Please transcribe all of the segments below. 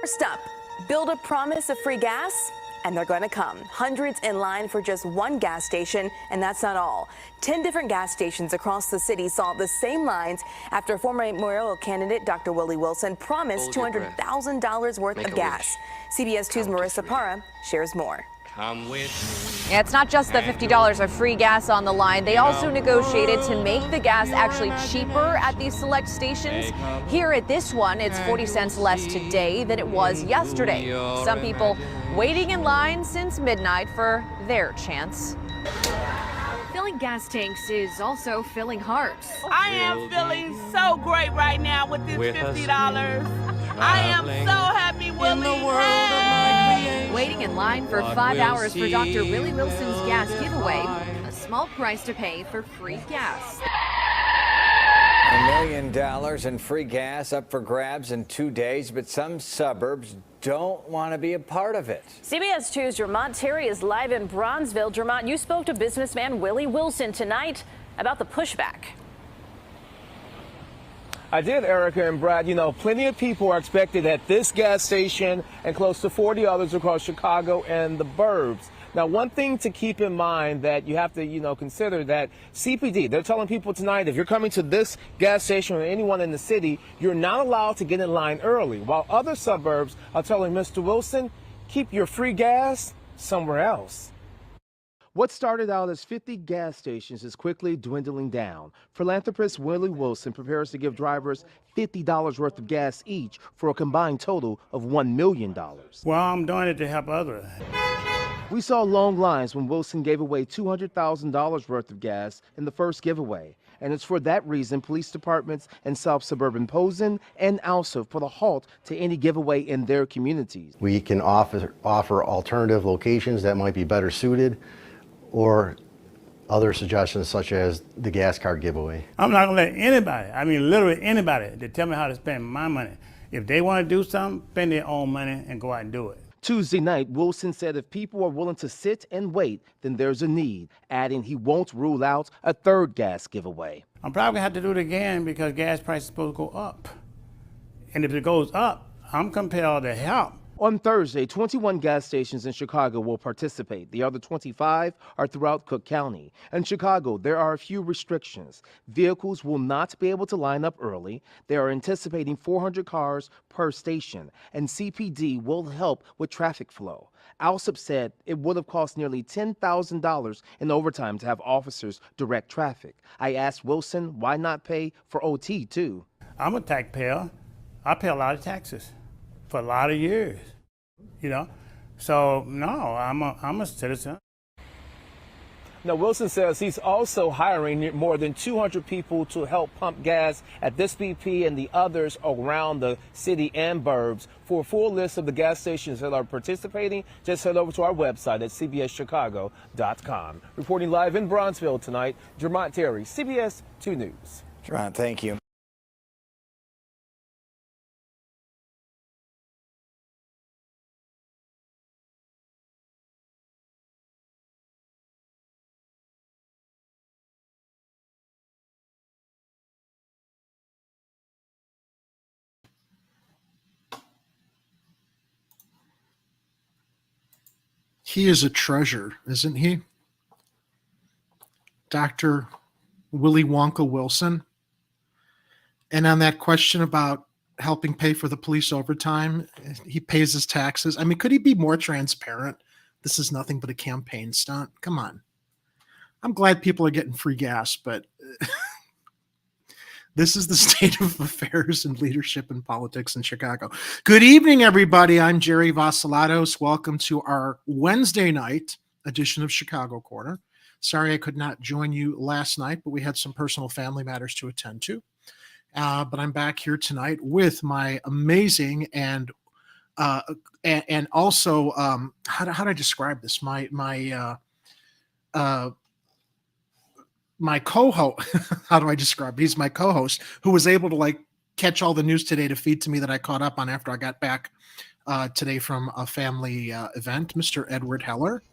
First up, build a promise of free gas, and they're going to come. Hundreds in line for just one gas station, and that's not all. 10 different gas stations across the city saw the same lines after former mayoral candidate Dr. Willie Wilson promised $200,000 worth of gas. CBS 2's Marissa Parra shares more. Come with Yeah, it's not just the $50 of free gas on the line. They also negotiated to make the gas actually cheaper at these select stations. Here at this one, it's 40 cents less today than it was yesterday. Some people waiting in line since midnight for their chance. Filling gas tanks is also filling hearts. I am feeling so great right now with this $50. I am so happy, Willie. Hey! Waiting in line for 5 hours for Dr. Willie Wilson's gas giveaway. A small price to pay for free gas. $1 million in free gas up for grabs in 2 days, but some suburbs don't want to be a part of it. CBS 2's Jermont Terry is live in Bronzeville. Jermont, you spoke to businessman Willie Wilson tonight about the pushback. I did, Erica and Brad. You know, plenty of people are expected at this gas station and close to 40 others across Chicago and the burbs. Now, one thing to keep in mind that you have to, consider that CPD, they're telling people tonight, if you're coming to this gas station or anyone in the city, you're not allowed to get in line early. While other suburbs are telling Mr. Wilson, keep your free gas somewhere else. What started out as 50 gas stations is quickly dwindling down. Philanthropist Willie Wilson prepares to give drivers $50 worth of gas each for a combined total of $1 million. Well, I'm doing it to help others. We saw long lines when Wilson gave away $200,000 worth of gas in the first giveaway. And it's for that reason police departments in South Suburban Posen and Alsop put a halt to any giveaway in their communities. We can offer alternative locations that might be better suited, or other suggestions such as the gas card giveaway. I'm not gonna let anybody, I mean literally anybody, to tell me how to spend my money. If they wanna do something, spend their own money and go out and do it. Tuesday night, Wilson said if people are willing to sit and wait, then there's a need, adding he won't rule out a third gas giveaway. I'm probably gonna have to do it again because gas prices are supposed to go up. And if it goes up, I'm compelled to help. On Thursday, 21 gas stations in Chicago will participate. The other 25 are throughout Cook County. In Chicago, there are a few restrictions. Vehicles will not be able to line up early. They are anticipating 400 cars per station, and CPD will help with traffic flow. Alsop said it would have cost nearly $10,000 in overtime to have officers direct traffic. I asked Wilson why not pay for OT too. I'm a taxpayer. I pay a lot of taxes for a lot of years, So no, I'm a citizen. Now, Wilson says he's also hiring more than 200 people to help pump gas at this BP and the others around the city and burbs. For a full list of the gas stations that are participating, just head over to our website at cbschicago.com. Reporting live in Bronzeville tonight, Jermont Terry, CBS 2 News. Jermont, thank you. He is a treasure, isn't he? Dr. Willie Wonka Wilson. And on that question about helping pay for the police overtime, he pays his taxes. I mean, could he be more transparent? This is nothing but a campaign stunt. Come on. I'm glad people are getting free gas, but this is the state of affairs and leadership and politics in Chicago. Good evening, everybody. I'm Jerry Vasilatos. Welcome to our Wednesday night edition of Chicago Corner. Sorry I could not join you last night, but we had some personal family matters to attend to. But I'm back here tonight with my amazing and also how do I describe this? My co-host, how do I describe it? He's my co-host who was able to catch all the news today to feed to me that I caught up on after I got back today from a family event, Mr. Edward Heller.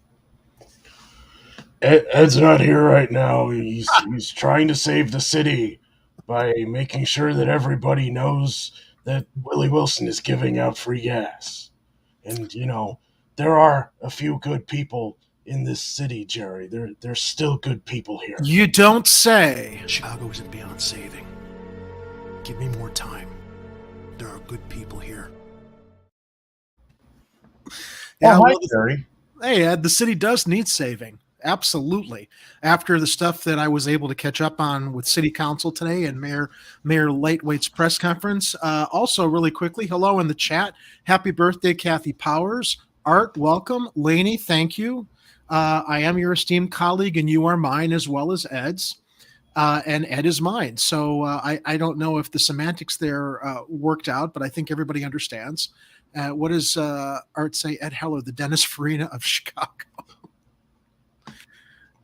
Ed's not here right now. He's trying to save the city by making sure that everybody knows that Willie Wilson is giving out free gas. And, there are a few good people in this city, Jerry. There's still good people here. You don't say. Chicago isn't beyond saving. Give me more time. There are good people here. Yeah, hi, Jerry. Hey, Ed, the city does need saving. Absolutely. After the stuff that I was able to catch up on with City Council today and Mayor Lightweight's press conference. Also, really quickly, hello in the chat. Happy birthday, Kathy Powers. Art, welcome. Lainey, thank you. I am your esteemed colleague, and you are mine as well as Ed's. And Ed is mine. So I don't know if the semantics there worked out, but I think everybody understands. What does Art say? Ed Heller, the Dennis Farina of Chicago.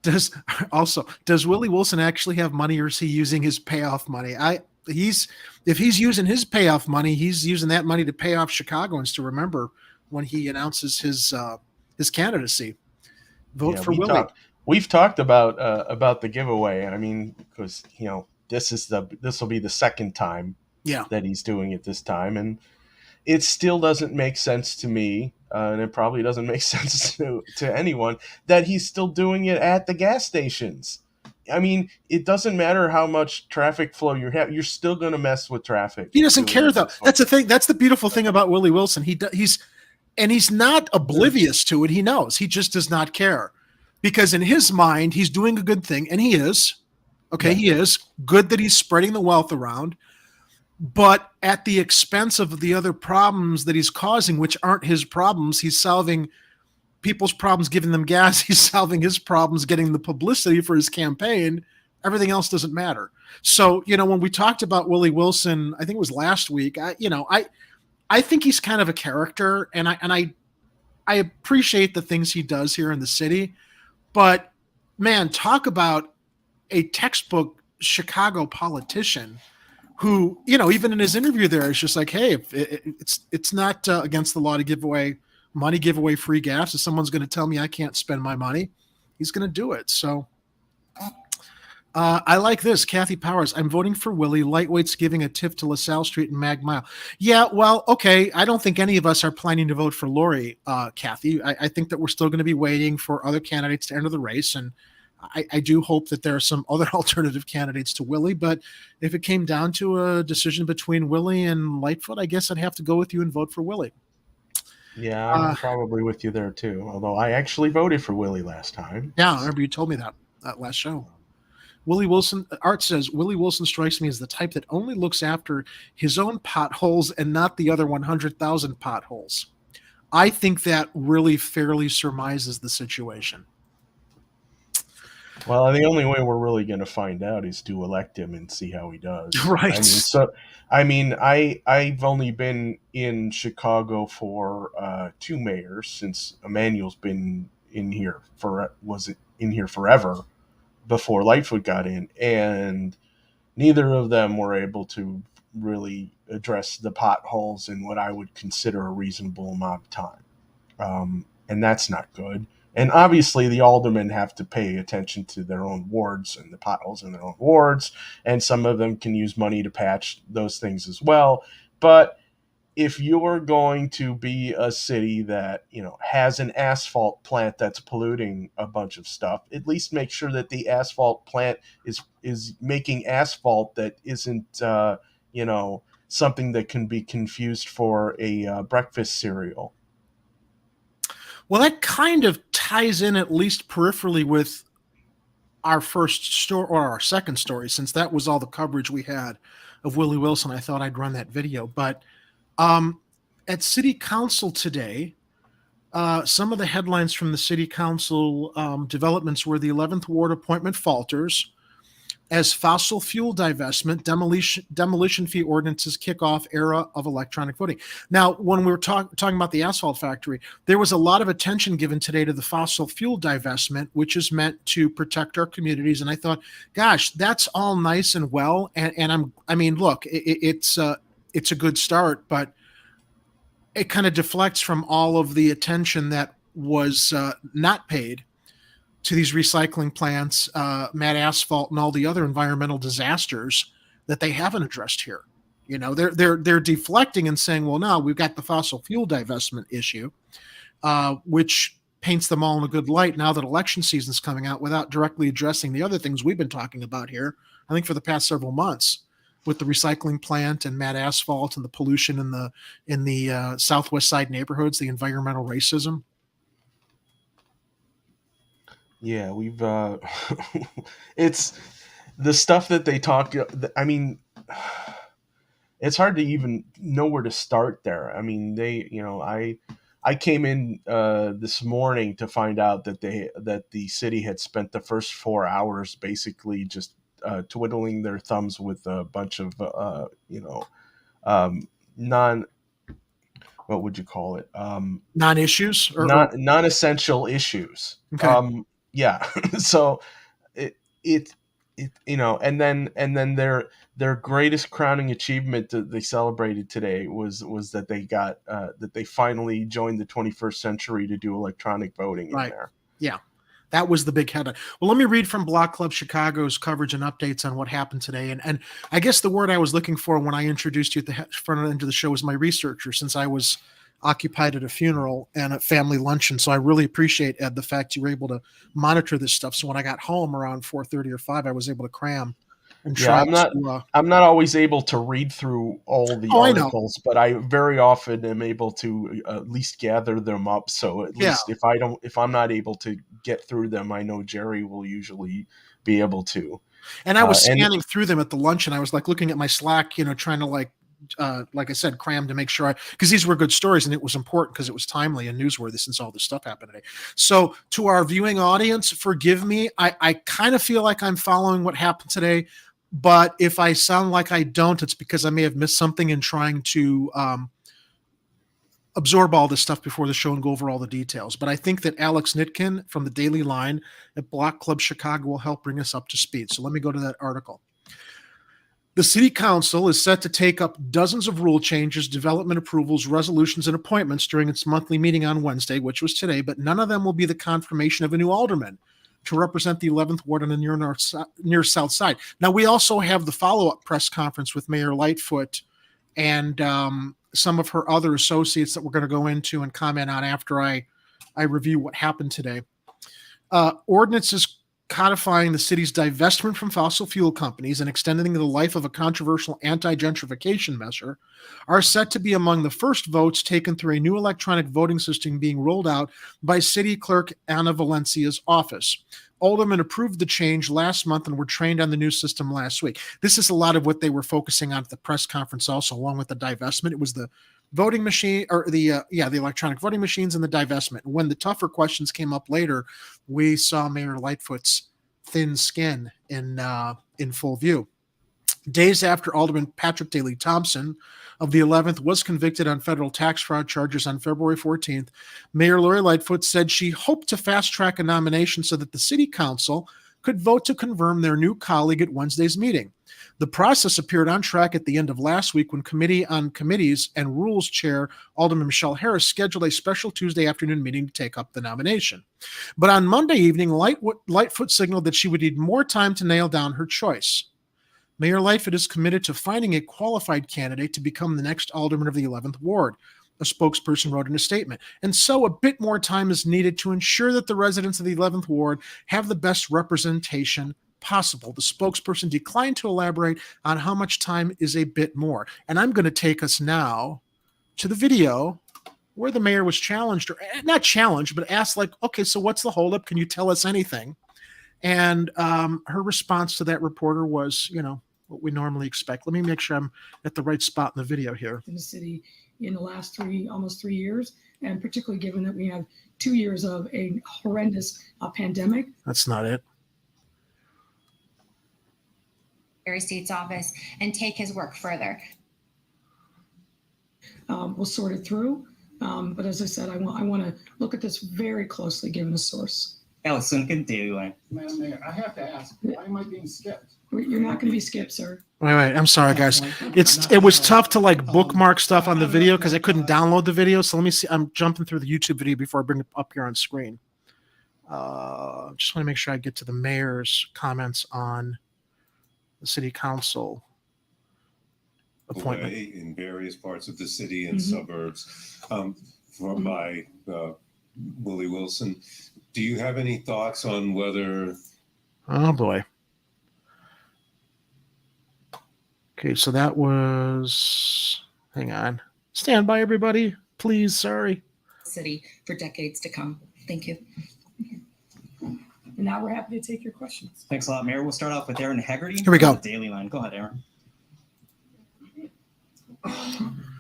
Does Willie Wilson actually have money, or is he using his payoff money? If he's using his payoff money, he's using that money to pay off Chicagoans to remember when he announces his candidacy. Vote for Willie. We've talked about the giveaway. I mean, because this will be the second time that he's doing it this time, and it still doesn't make sense to me, and it probably doesn't make sense to anyone, that he's still doing it at the gas stations. I mean, it doesn't matter how much traffic flow you have; you're still going to mess with traffic. He doesn't care, though. That's the thing. That's the beautiful thing about Willie Wilson. He's not oblivious to it. He knows. He just does not care, because in his mind, he's doing a good thing, and he is. Okay, yeah. He is good that he's spreading the wealth around. But at the expense of the other problems that he's causing, which aren't his problems. He's solving people's problems, giving them gas. He's solving his problems, getting the publicity for his campaign. Everything else doesn't matter. So, when we talked about Willie Wilson, I think it was last week, I think he's kind of a character, and I appreciate the things he does here in the city. But, man, talk about a textbook Chicago politician who, even in his interview there, is just like, hey, it's not against the law to give away money, give away free gas. If someone's going to tell me I can't spend my money, he's going to do it. So I like this. Kathy Powers, I'm voting for Willie. Lightweight's giving a tip to LaSalle Street and Mag Mile. Yeah, well, okay. I don't think any of us are planning to vote for Lori, Kathy. I think that we're still going to be waiting for other candidates to enter the race, and I do hope that there are some other alternative candidates to Willie, but if it came down to a decision between Willie and Lightfoot, I guess I'd have to go with you and vote for Willie. Yeah, I'm probably with you there too, although I actually voted for Willie last time. Yeah, I remember you told me that last show. Willie Wilson, Art says, Willie Wilson strikes me as the type that only looks after his own potholes and not the other 100,000 potholes. I think that really fairly surmises the situation. Well, the only way we're really going to find out is to elect him and see how he does. Right. I've only been in Chicago for 2 mayors since Emmanuel's been in here forever before Lightfoot got in, and neither of them were able to really address the potholes in what I would consider a reasonable amount of time. And that's not good. And obviously the aldermen have to pay attention to their own wards and the potholes in their own wards, and some of them can use money to patch those things as well. But if you're going to be a city that, has an asphalt plant that's polluting a bunch of stuff, at least make sure that the asphalt plant is making asphalt that isn't, something that can be confused for a breakfast cereal. Well, that kind of ties in at least peripherally with our first story or our second story, since that was all the coverage we had of Willie Wilson. I thought I'd run that video. But at City Council today, some of the headlines from the City Council developments were the 11th Ward appointment falters as fossil fuel divestment, demolition fee ordinances kick off era of electronic voting. Now, when we were talking about the asphalt factory, there was a lot of attention given today to the fossil fuel divestment, which is meant to protect our communities. And I thought, gosh, that's all nice and well. And look, it's a good start, but it kind of deflects from all of the attention that was not paid to these recycling plants, mad asphalt, and all the other environmental disasters that they haven't addressed here. You know, they're deflecting and saying, well, no, we've got the fossil fuel divestment issue, which paints them all in a good light now that election season's coming out, without directly addressing the other things we've been talking about here, I think, for the past several months, with the recycling plant and mad asphalt and the pollution in the Southwest Side neighborhoods, the environmental racism. Yeah, we've it's the stuff that they talk. I mean, it's hard to even know where to start there. I mean, I came in this morning to find out that the city had spent the first 4 hours basically just twiddling their thumbs with a bunch of what would you call it, Non-issues, or non-essential issues. Okay. Yeah. So it and then their greatest crowning achievement that they celebrated today was that they got that they finally joined the 21st century to do electronic voting in there. Yeah. That was the big headline. Well, let me read from Block Club Chicago's coverage and updates on what happened today. And I guess the word I was looking for when I introduced you at the front end of the show was my researcher, since I was occupied at a funeral and a family luncheon. So I really appreciate, Ed, the fact you were able to monitor this stuff. So when I got home around 4:30 or 5, I was able to cram. And Yeah, I'm not always able to read through all the articles, but I very often am able to at least gather them up. So at least if I'm not able to get through them, I know Jerry will usually be able to. And I was scanning through them at the luncheon. I was like looking at my Slack, trying to like I said, cram to make sure because these were good stories and it was important because it was timely and newsworthy since all this stuff happened today. So to our viewing audience, forgive me. I kind of feel like I'm following what happened today. But if I sound like I don't, it's because I may have missed something in trying to absorb all this stuff before the show and go over all the details. But I think that Alex Nitkin from the Daily Line at Block Club Chicago will help bring us up to speed. So let me go to that article. The City Council is set to take up dozens of rule changes, development approvals, resolutions, and appointments during its monthly meeting on Wednesday, which was today, but none of them will be the confirmation of a new alderman to represent the 11th Ward on the near South Side. Now, we also have the follow-up press conference with Mayor Lightfoot and some of her other associates that we're going to go into and comment on after I review what happened today. Ordinances codifying the city's divestment from fossil fuel companies and extending the life of a controversial anti-gentrification measure are set to be among the first votes taken through a new electronic voting system being rolled out by City Clerk Ana Valencia's office. Aldermen approved the change last month and were trained on the new system last week. This is a lot of what they were focusing on at the press conference also, along with the divestment. It was the voting machine or the electronic voting machines and the divestment. When the tougher questions came up later, we saw Mayor Lightfoot's thin skin in full view. Days after Alderman Patrick Daley Thompson of the 11th was convicted on federal tax fraud charges on February 14th, Mayor Lori Lightfoot said she hoped to fast-track a nomination so that the City Council could vote to confirm their new colleague at Wednesday's meeting. The process appeared on track at the end of last week when Committee on Committees and Rules Chair Alderman Michelle Harris scheduled a special Tuesday afternoon meeting to take up the nomination. But on Monday evening, Lightfoot signaled that she would need more time to nail down her choice. Mayor Lightfoot is committed to finding a qualified candidate to become the next alderman of the 11th Ward, a spokesperson wrote in a statement. And so a bit more time is needed to ensure that the residents of the 11th Ward have the best representation possible. The spokesperson declined to elaborate on how much time is a bit more. And I'm going to take us now to the video where the mayor was challenged, or not challenged, but asked like, okay, so what's the holdup? Can you tell us anything? And her response to that reporter was, what we normally expect. Let me make sure I'm at the right spot in the video here. In the city in the last almost 3 years, and particularly given that we have 2 years of a horrendous pandemic. That's not it. Secretary of State's office and take his work further. We'll sort it through. But as I said, I want to look at this very closely given the source. Madam Mayor, I have to ask, why am I being skipped? You're not going to be skipped, sir. Wait, I'm sorry, guys. It was tough to like bookmark stuff on the video because I couldn't download the video. So let me see. I'm jumping through the YouTube video before I bring it up here on screen. Just want to make sure I get to the mayor's comments on the city council. appointment. away in various parts of the city and suburbs from my Willie Wilson. Do you have any thoughts on whether... Oh, boy. Okay, so that was... Hang on. Stand by, everybody. Please, sorry. City for decades to come. Thank you. And now we're happy to take your questions. Thanks a lot, Mayor. We'll start off with Aaron Haggerty. Here we go. Daily Line. Go ahead, Aaron.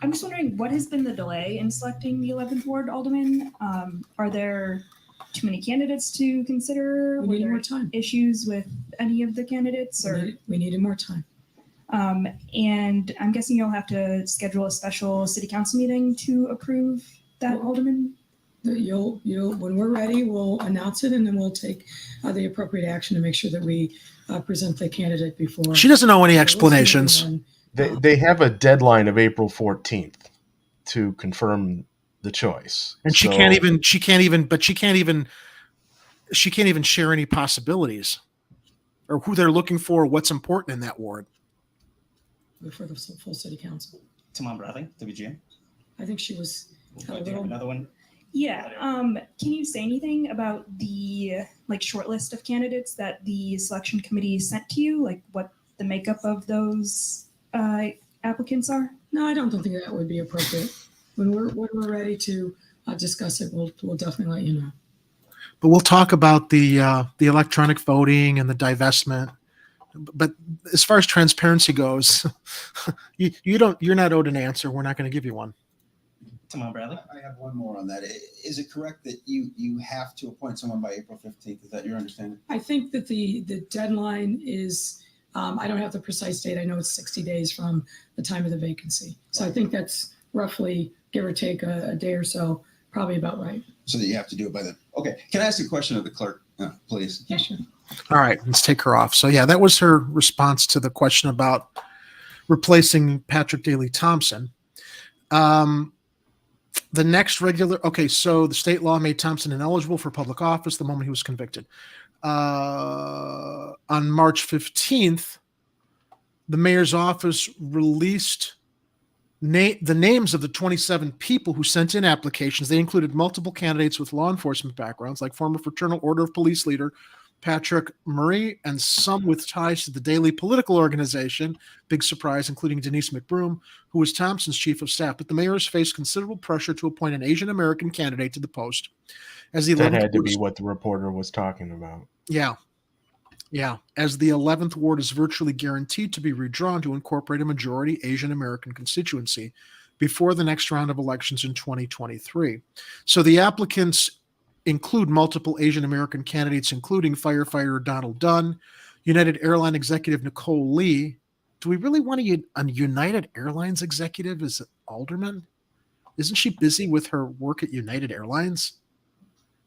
I'm just wondering, what has been the delay in selecting the 11th Ward Alderman? Are there too many candidates to consider? We needed more time. Issues with any of the candidates? We needed more time. And I'm guessing you'll have to schedule a special city council meeting to approve that alderman? You'll when we're ready, we'll announce it, and then we'll take the appropriate action to make sure that we present the candidate before. She doesn't know any explanations. They have a deadline of April 14th to confirm the choice. And she can't even share any possibilities or who they're looking for, what's important in that ward. For the full city council. Tamon Bradley, WGN. I think she was Do you have another one? Yeah. Can you say anything about the short list of candidates that the selection committee sent to you? Like what the makeup of those applicants are? No, I don't think that would be appropriate. When we're ready to discuss it, we'll definitely let you know. But we'll talk about the electronic voting and the divestment. But as far as transparency goes, you're not owed an answer. We're not going to give you one. Tamon Bradley. I have one more on that. Is it correct that you have to appoint someone by April 15th? Is that your understanding? I think that the deadline is, I don't have the precise date. I know it's 60 days from the time of the vacancy. So I think that's roughly, give or take a day or so, probably about right. So that you have to do it by then. Okay. Can I ask a question of the clerk, please? Yeah, sure. All right, let's take her off. So yeah, that was her response to the question about replacing Patrick Daley Thompson. The next regular, okay, so the state law made Thompson ineligible for public office the moment he was convicted. On March 15th, the mayor's office released the names of the 27 people who sent in applications. They included multiple candidates with law enforcement backgrounds, like former Fraternal Order of Police leader Patrick Murray, and some with ties to the Daley political organization. Big surprise, including Denise McBroom, who was Thompson's chief of staff. But the mayor has faced considerable pressure to appoint an Asian American candidate to the post. As the that had to be what the reporter was talking about. Yeah. As the 11th ward is virtually guaranteed to be redrawn to incorporate a majority Asian American constituency before the next round of elections in 2023. So the applicants include multiple Asian American candidates, including firefighter Donald Dunn, United Airlines executive Nicole Lee. Do we really want a United Airlines executive as an alderman? Isn't she busy with her work at United Airlines?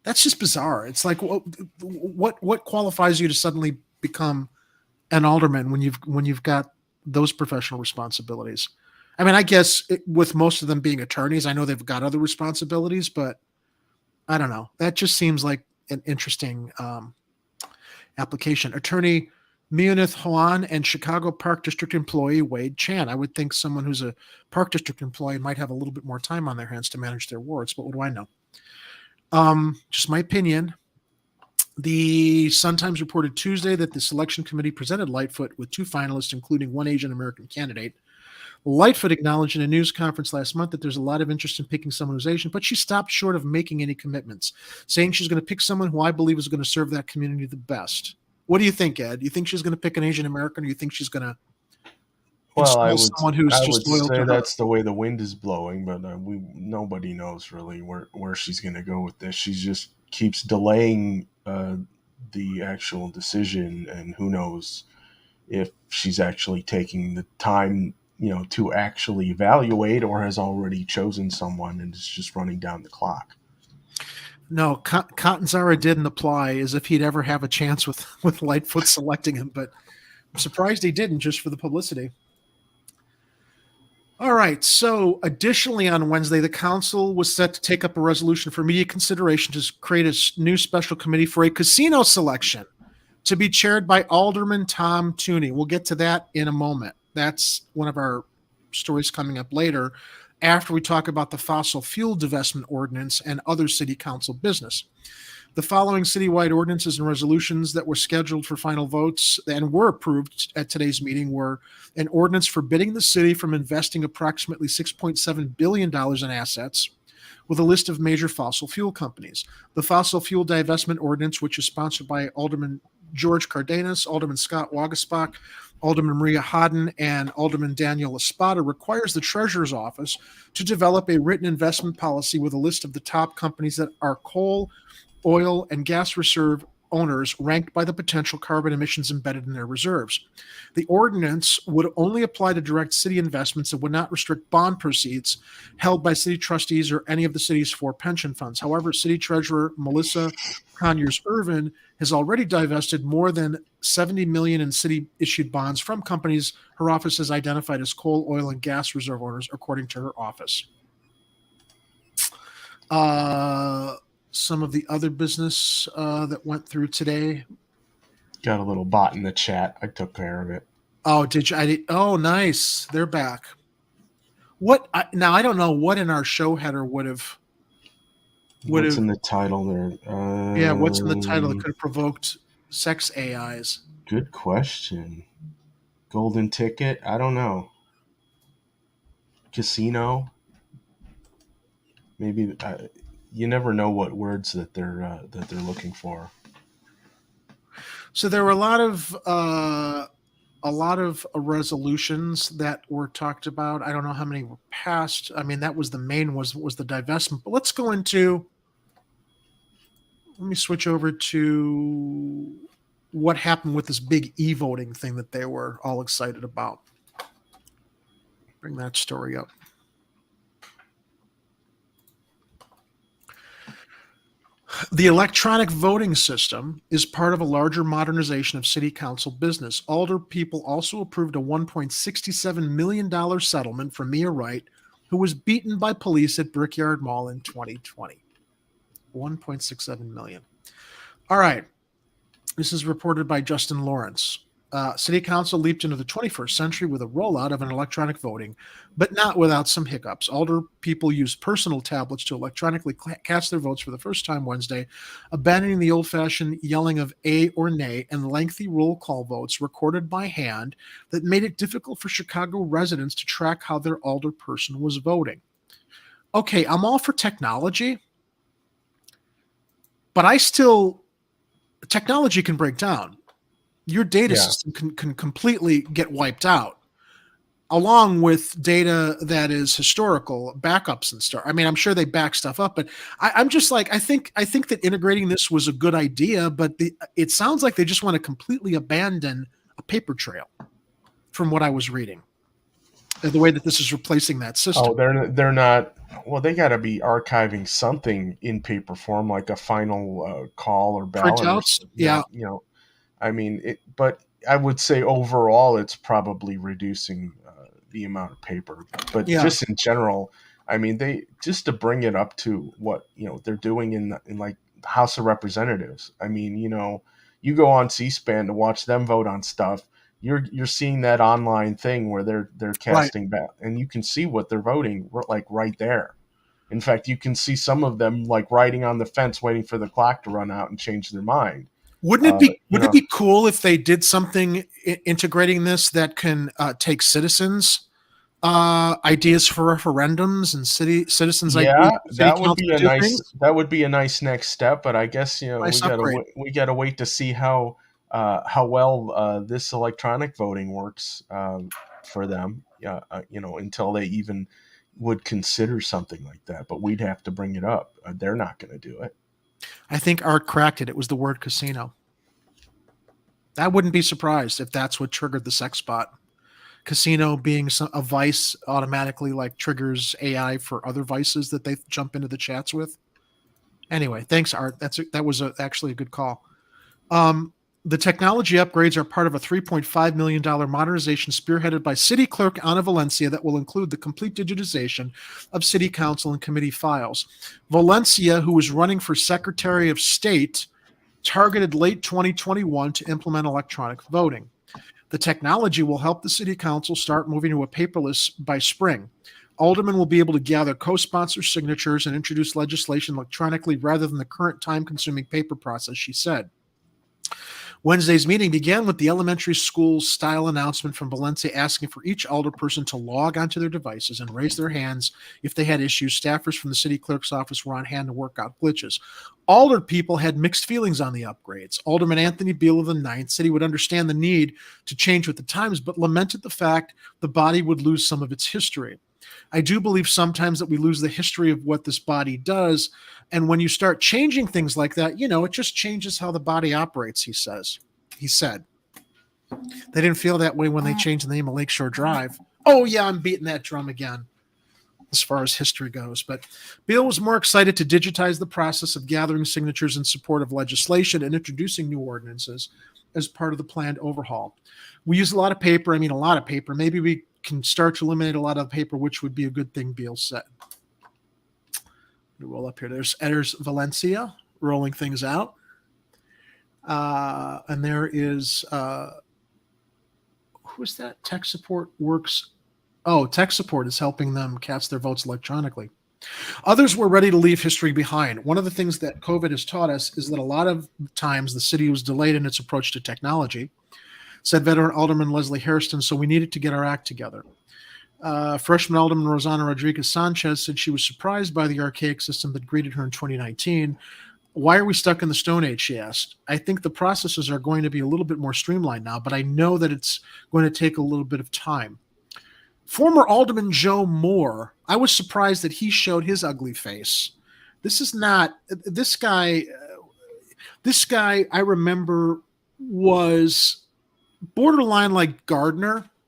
That's just bizarre. It's like, what qualifies you to suddenly become an alderman when you've got those professional responsibilities? I mean, I guess with most of them being attorneys, I know they've got other responsibilities, but I don't know. That just seems like an interesting application. Attorney Munith Hoan and Chicago Park District employee Wade Chan. I would think someone who's a Park District employee might have a little bit more time on their hands to manage their wards, but what do I know? Just my opinion. The Sun-Times reported Tuesday that the selection committee presented Lightfoot with two finalists, including one Asian American candidate. Lightfoot acknowledged in a news conference last month that there's a lot of interest in picking someone who's Asian, but she stopped short of making any commitments, saying she's going to pick someone who I believe is going to serve that community the best. What do you think, Ed? Do you think she's going to pick an Asian American, or you think she's going to someone who's just loyal to her? That's the way the wind is blowing, but nobody knows really where she's going to go with this. She just keeps delaying the actual decision, and who knows if she's actually taking the time to actually evaluate, or has already chosen someone and is just running down the clock. No, Catanzara didn't apply as if he'd ever have a chance with Lightfoot selecting him, but I'm surprised he didn't, just for the publicity. All right, so additionally on Wednesday, the council was set to take up a resolution for immediate consideration to create a new special committee for a casino selection to be chaired by Alderman Tom Tooney. We'll get to that in a moment. That's one of our stories coming up later after we talk about the fossil fuel divestment ordinance and other city council business. The following citywide ordinances and resolutions that were scheduled for final votes and were approved at today's meeting were an ordinance forbidding the city from investing approximately $6.7 billion in assets, with a list of major fossil fuel companies. The fossil fuel divestment ordinance, which is sponsored by Alderman George Cardenas, Alderman Scott Waguespack, Alderman Maria Hodden, and Alderman Daniel Espada, requires the Treasurer's Office to develop a written investment policy with a list of the top companies that are coal, oil, and gas reserve owners ranked by the potential carbon emissions embedded in their reserves. The ordinance would only apply to direct city investments and would not restrict bond proceeds held by city trustees or any of the city's 4 pension funds. However, City Treasurer Melissa Conyers-Irvin has already divested more than $70 million in city-issued bonds from companies her office has identified as coal, oil, and gas reserve owners, according to her office. Some of the other business that went through today. Got a little bot in the chat. I took care of it. Oh, did you? Oh, nice. They're back. Now I don't know what in our show header would have. What's in the title there? Yeah, what's in the title that could have provoked sex AIs? Good question. Golden ticket? I don't know. Casino? Maybe. You never know what words that they're looking for. So there were a lot of resolutions that were talked about. I don't know how many were passed. I mean, that was the main was the divestment. But let's go into. Let me switch over to what happened with this big e-voting thing that they were all excited about. Bring that story up. The electronic voting system is part of a larger modernization of city council business. Alder people also approved a $1.67 million settlement for Mia Wright, who was beaten by police at Brickyard Mall in 2020. $1.67 million. All right. This is reported by Justin Lawrence. City Council leaped into the 21st century with a rollout of an electronic voting, but not without some hiccups. Alder people used personal tablets to electronically cast their votes for the first time Wednesday, abandoning the old-fashioned yelling of A or nay and lengthy roll call votes recorded by hand that made it difficult for Chicago residents to track how their Alder person was voting. Okay, I'm all for technology, but technology can break down. Your data system can completely get wiped out, along with data that is historical, backups and stuff. I mean, I'm sure they back stuff up, but I'm just like, I think that integrating this was a good idea, but it sounds like they just want to completely abandon a paper trail from what I was reading. The way that this is replacing that system. Oh, they're not. Well, they got to be archiving something in paper form, like a final call or ballot. Printouts? Yeah. I mean, but I would say overall, it's probably reducing the amount of paper. But just in general, I mean, they just to bring it up to what they're doing in like the House of Representatives. I mean, you go on C-SPAN to watch them vote on stuff. You're seeing that online thing where they're casting back, and you can see what they're voting like right there. In fact, you can see some of them like riding on the fence, waiting for the clock to run out and change their mind. Wouldn't it be cool if they did something integrating this that can take citizens' ideas for referendums and citizens' ideas? That would be a nice next step. But I guess we gotta wait to see how well this electronic voting works for them. Until they even would consider something like that. But we'd have to bring it up. They're not going to do it. I think Art cracked it. It was the word casino. I wouldn't be surprised if that's what triggered the sex bot. Casino being a vice automatically like triggers AI for other vices that they jump into the chats with. Anyway, thanks, Art. That was actually a good call. The technology upgrades are part of a $3.5 million modernization spearheaded by City Clerk Ana Valencia that will include the complete digitization of City Council and committee files. Valencia, who was running for Secretary of State, targeted late 2021 to implement electronic voting. The technology will help the city council start moving to a paperless by spring. Aldermen will be able to gather co-sponsor signatures and introduce legislation electronically rather than the current time-consuming paper process, she said. Wednesday's meeting began with the elementary school style announcement from Valencia asking for each alderperson to log onto their devices and raise their hands if they had issues. Staffers from the city clerk's office were on hand to work out glitches. Alder people had mixed feelings on the upgrades. Alderman Anthony Beal of the 9th said he would understand the need to change with the times, but lamented the fact the body would lose some of its history. I do believe sometimes that we lose the history of what this body does. And when you start changing things like that, it just changes how the body operates, he said. They didn't feel that way when they changed the name of Lakeshore Drive. Oh, yeah, I'm beating that drum again as far as history goes. But Beal was more excited to digitize the process of gathering signatures in support of legislation and introducing new ordinances as part of the planned overhaul. We use a lot of paper. I mean, a lot of paper. Maybe we can start to eliminate a lot of paper, which would be a good thing, Beal said. Roll up here. There's Valencia rolling things out. And there is, who is that? Tech Support Works. Oh, Tech Support is helping them cast their votes electronically. Others were ready to leave history behind. One of the things that COVID has taught us is that a lot of times the city was delayed in its approach to technology, said veteran Alderman Leslie Hairston, so we needed to get our act together. Freshman Alderman Rosanna Rodriguez Sanchez said she was surprised by the archaic system that greeted her in 2019. Why are we stuck in the Stone Age, she asked. I think the processes are going to be a little bit more streamlined now, but I know that it's going to take a little bit of time. Former Alderman Joe Moore, I was surprised that he showed his ugly face. This guy I remember was borderline like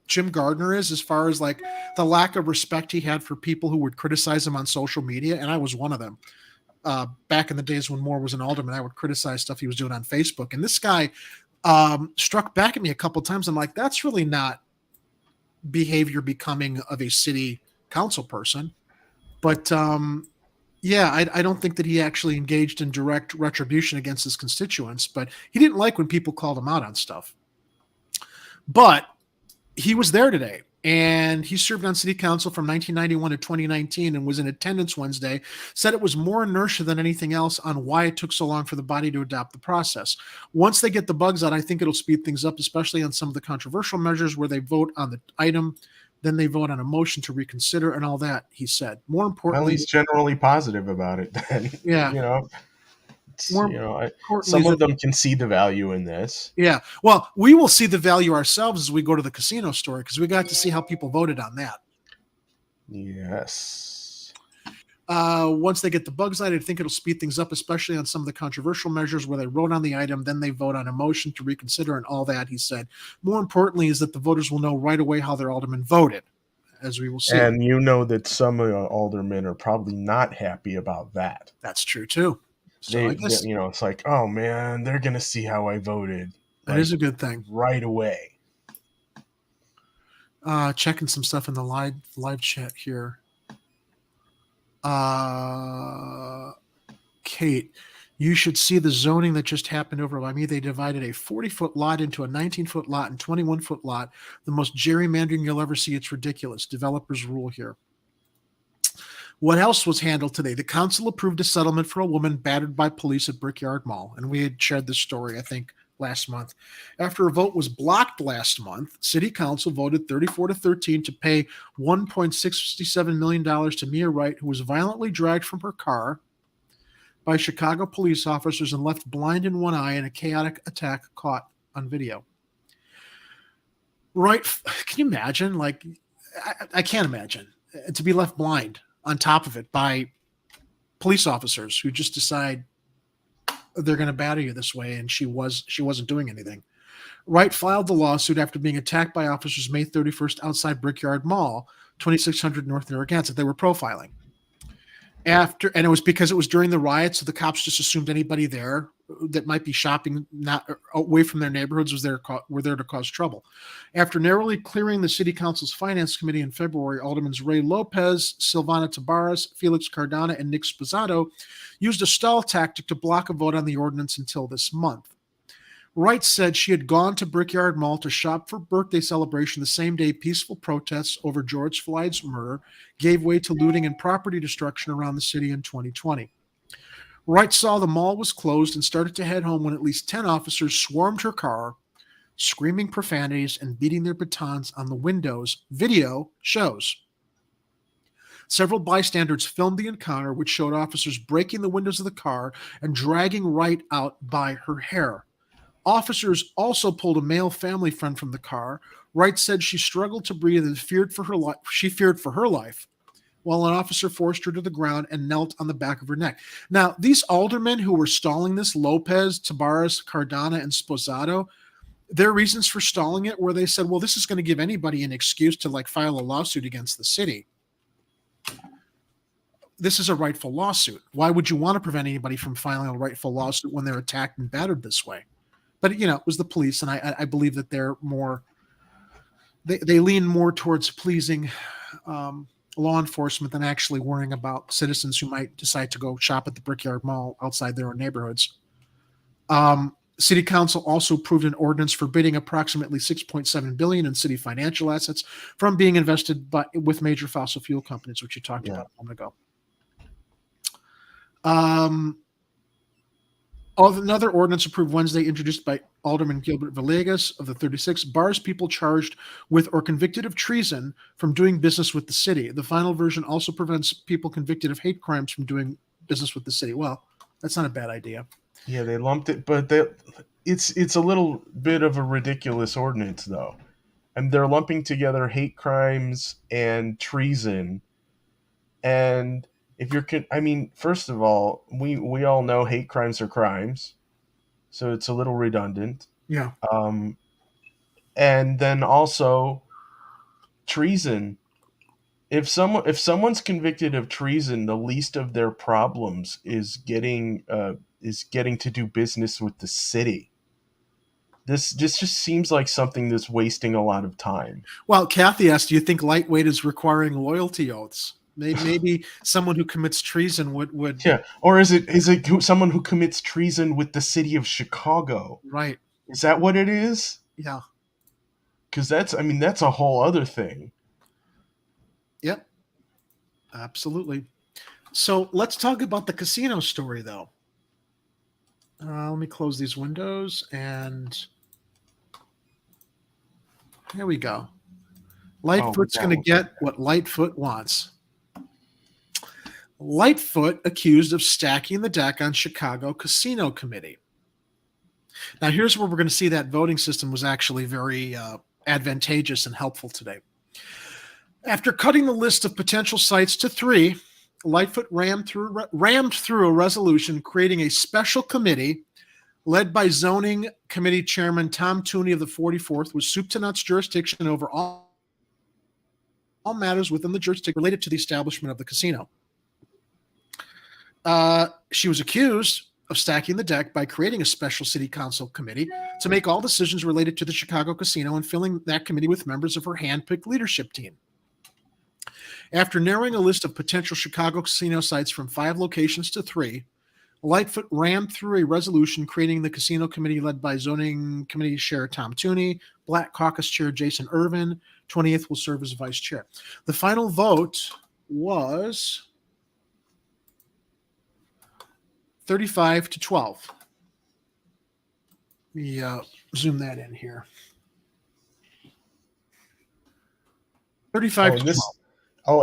Jim Gardner is, as far as like the lack of respect he had for people who would criticize him on social media. And I was one of them. Back in the days when Moore was an alderman, I would criticize stuff he was doing on Facebook. And this guy struck back at me a couple of times. I'm like, that's really not behavior becoming of a city council person. But I don't think that he actually engaged in direct retribution against his constituents, but he didn't like when people called him out on stuff. But he was there today, and he served on city council from 1991 to 2019 and was in attendance Wednesday, said it was more inertia than anything else on why it took so long for the body to adopt the process. Once they get the bugs out, I think it'll speed things up, especially on some of the controversial measures where they vote on the item, then they vote on a motion to reconsider and all that, he said. More importantly, at least generally positive about it then. Yeah. Some of them can see the value in this. Yeah. Well, we will see the value ourselves as we go to the casino store because we got to see how people voted on that. Yes. Once they get the bugs out, I think it'll speed things up, especially on some of the controversial measures where they vote on the item, then they vote on a motion to reconsider and all that, he said. More importantly is that the voters will know right away how their alderman voted, as we will see. And that some aldermen are probably not happy about that. That's true, too. So I guess, it's like, oh man, they're gonna see how I voted. That is a good thing. Right away. Checking some stuff in the live chat here. Kate, you should see the zoning that just happened over by me. They divided a 40-foot lot into a 19-foot lot and 21-foot lot. The most gerrymandering you'll ever see. It's ridiculous. Developers rule here. What else was handled today? The council approved a settlement for a woman battered by police at Brickyard Mall. And we had shared this story, I think, last month. After a vote was blocked last month, City Council voted 34-13 to pay $1.67 million to Mia Wright, who was violently dragged from her car by Chicago police officers and left blind in one eye in a chaotic attack caught on video. Right? Can you imagine? Like, I can't imagine to be left blind on top of it by police officers who just decide they're going to batter you this way, and she wasn't doing anything. Wright filed the lawsuit after being attacked by officers May 31st outside Brickyard Mall, 2600 North Narragansett. They were profiling. And it was because it was during the riots, so the cops just assumed anybody there that might be shopping not away from their neighborhoods were there to cause trouble. After narrowly clearing the City Council's Finance Committee in February, Aldermen Ray Lopez, Silvana Tabares, Felix Cardona, and Nick Sposato used a stall tactic to block a vote on the ordinance until this month. Wright said she had gone to Brickyard Mall to shop for birthday celebration the same day peaceful protests over George Floyd's murder gave way to looting and property destruction around the city in 2020. Wright saw the mall was closed and started to head home when at least 10 officers swarmed her car, screaming profanities and beating their batons on the windows. Video shows. Several bystanders filmed the encounter, which showed officers breaking the windows of the car and dragging Wright out by her hair. Officers also pulled a male family friend from the car. Wright said she struggled to breathe and feared for her life. She feared for her life, while an officer forced her to the ground and knelt on the back of her neck. Now, these aldermen who were stalling this, Lopez, Tabarez, Cardona, and Sposado, their reasons for stalling it were they said, well, this is going to give anybody an excuse to like file a lawsuit against the city. This is a rightful lawsuit. Why would you want to prevent anybody from filing a rightful lawsuit when they're attacked and battered this way? But, it was the police, and I believe that they're more, they lean more towards pleasing law enforcement than actually worrying about citizens who might decide to go shop at the Brickyard Mall outside their own neighborhoods. City Council also approved an ordinance forbidding approximately $6.7 billion in city financial assets from being invested with major fossil fuel companies, which you talked about a moment ago. Another ordinance approved Wednesday, introduced by Alderman Gilbert Villegas of the 36, bars people charged with or convicted of treason from doing business with the city. The final version also prevents people convicted of hate crimes from doing business with the city. Well, that's not a bad idea. Yeah, they lumped it, but it's a little bit of a ridiculous ordinance, though. And they're lumping together hate crimes and treason. And if you're, first of all, we all know hate crimes are crimes, so it's a little redundant. Yeah. And then also treason. If someone's convicted of treason, the least of their problems is getting to do business with the city. This just seems like something that's wasting a lot of time. Well, Kathy asked, do you think lightweight is requiring loyalty oaths? Maybe someone who commits treason would yeah, or is it someone who commits treason with the city of Chicago? Right. Is that what it is? Yeah. Because that's a whole other thing. Yep. Absolutely. So let's talk about the casino story, though. Let me close these windows, and here we go. Lightfoot's going to get what Lightfoot wants. Lightfoot accused of stacking the deck on Chicago Casino Committee. Now, here's where we're going to see that voting system was actually very advantageous and helpful today. After cutting the list of potential sites to 3, Lightfoot rammed through a resolution creating a special committee led by Zoning Committee Chairman Tom Tooney of the 44th with soup to nuts jurisdiction over all matters within the jurisdiction related to the establishment of the casino. She was accused of stacking the deck by creating a special city council committee to make all decisions related to the Chicago casino and filling that committee with members of her hand-picked leadership team. After narrowing a list of potential Chicago casino sites from 5 locations to 3, Lightfoot rammed through a resolution creating the casino committee led by Zoning Committee Chair Tom Tooney, Black Caucus Chair Jason Irvin. 20th will serve as vice chair. The final vote was 35-12. Let me zoom that in here. 35-12.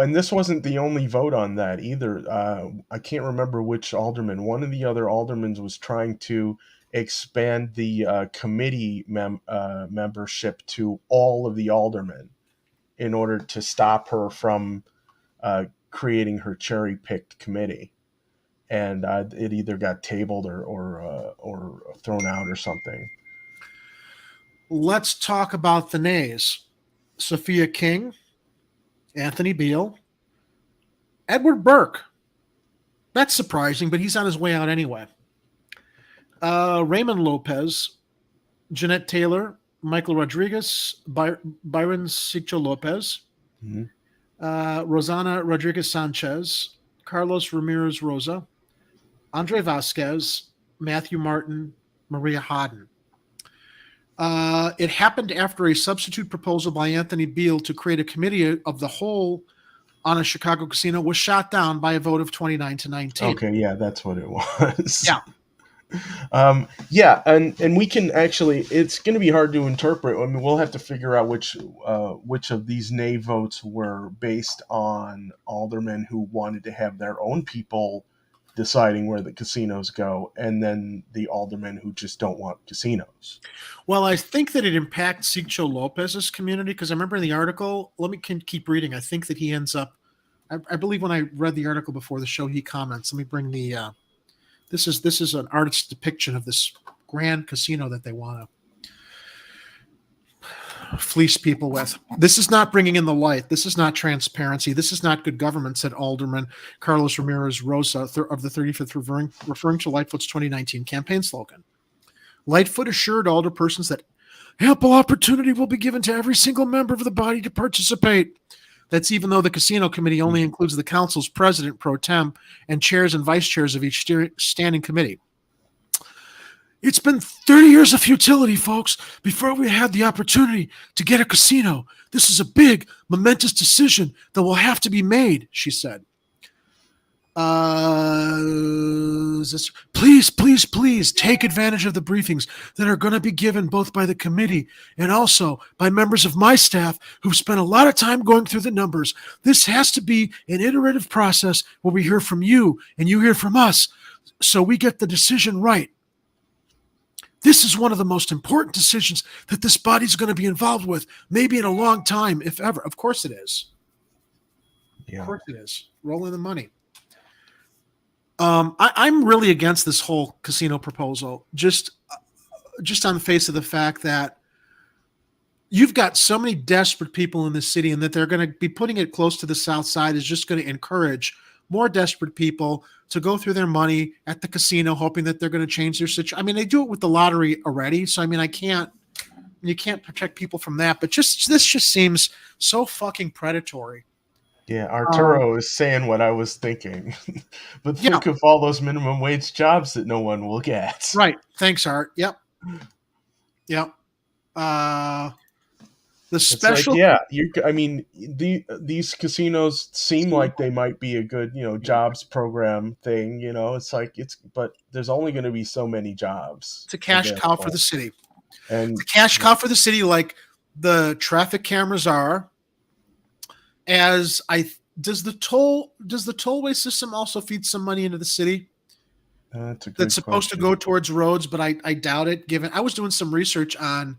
And this wasn't the only vote on that either. I can't remember which alderman. One of the other aldermans was trying to expand the committee membership to all of the aldermen in order to stop her from creating her cherry-picked committee. And it either got tabled or thrown out or something. Let's talk about the nays. Sophia King, Anthony Beal, Edward Burke. That's surprising, but he's on his way out anyway. Raymond Lopez, Jeanette Taylor, Michael Rodriguez, Byron Siccho Lopez, Rosana Rodriguez Sanchez, Carlos Ramirez Rosa, Andre Vasquez, Matthew Martin, Maria Hodden. It happened after a substitute proposal by Anthony Beale to create a committee of the whole on a Chicago casino was shot down by a vote of 29 to 19. Okay, yeah, that's what it was. Yeah. Yeah, and we can actually, it's going to be hard to interpret. I mean, we'll have to figure out which of these nay votes were based on aldermen who wanted to have their own people deciding where the casinos go, and then the aldermen who just don't want casinos. Well, I think that it impacts Sigcho Lopez's community, because I remember in the article, keep reading. I think that he ends up, I believe when I read the article before the show, he comments. Let me bring the, this is an artist's depiction of this grand casino that they want to fleece people with. This is not bringing in the light. This is not transparency. This is not good government, said Alderman Carlos Ramirez Rosa of the 35th, referring to Lightfoot's 2019 campaign slogan. Lightfoot assured alderpersons that ample opportunity will be given to every single member of the body to participate. That's even though the casino committee only includes the council's president pro tem and chairs and vice chairs of each standing committee. It's been 30 years of futility, folks, before we had the opportunity to get a casino. This is a big, momentous decision that will have to be made, she said. Please take advantage of the briefings that are going to be given both by the committee and also by members of my staff who've spent a lot of time going through the numbers. This has to be an iterative process where we hear from you and you hear from us so we get the decision right. This is one of the most important decisions that this body's going to be involved with, maybe in a long time, if ever. Of course it is. Yeah. Of course it is. Rolling the money. I'm really against this whole casino proposal, just on the face of the fact that you've got so many desperate people in this city, and that they're going to be putting it close to the South Side is just going to encourage more desperate people to go through their money at the casino, hoping that they're going to change their situation. I mean, they do it with the lottery already. So, I mean, you can't protect people from that, but this just seems so fucking predatory. Yeah, Arturo is saying what I was thinking. But think of all those minimum wage jobs that no one will get. Right. Thanks, Art. Yep. The special, I mean, these casinos seem like they might be a good, jobs program thing. But there's only going to be so many jobs. It's a cash cow for the city, and it's a cash cow for the city, like the traffic cameras are. Does the tollway system also feed some money into the city? That's supposed to go towards roads, but I doubt it. Given I was doing some research on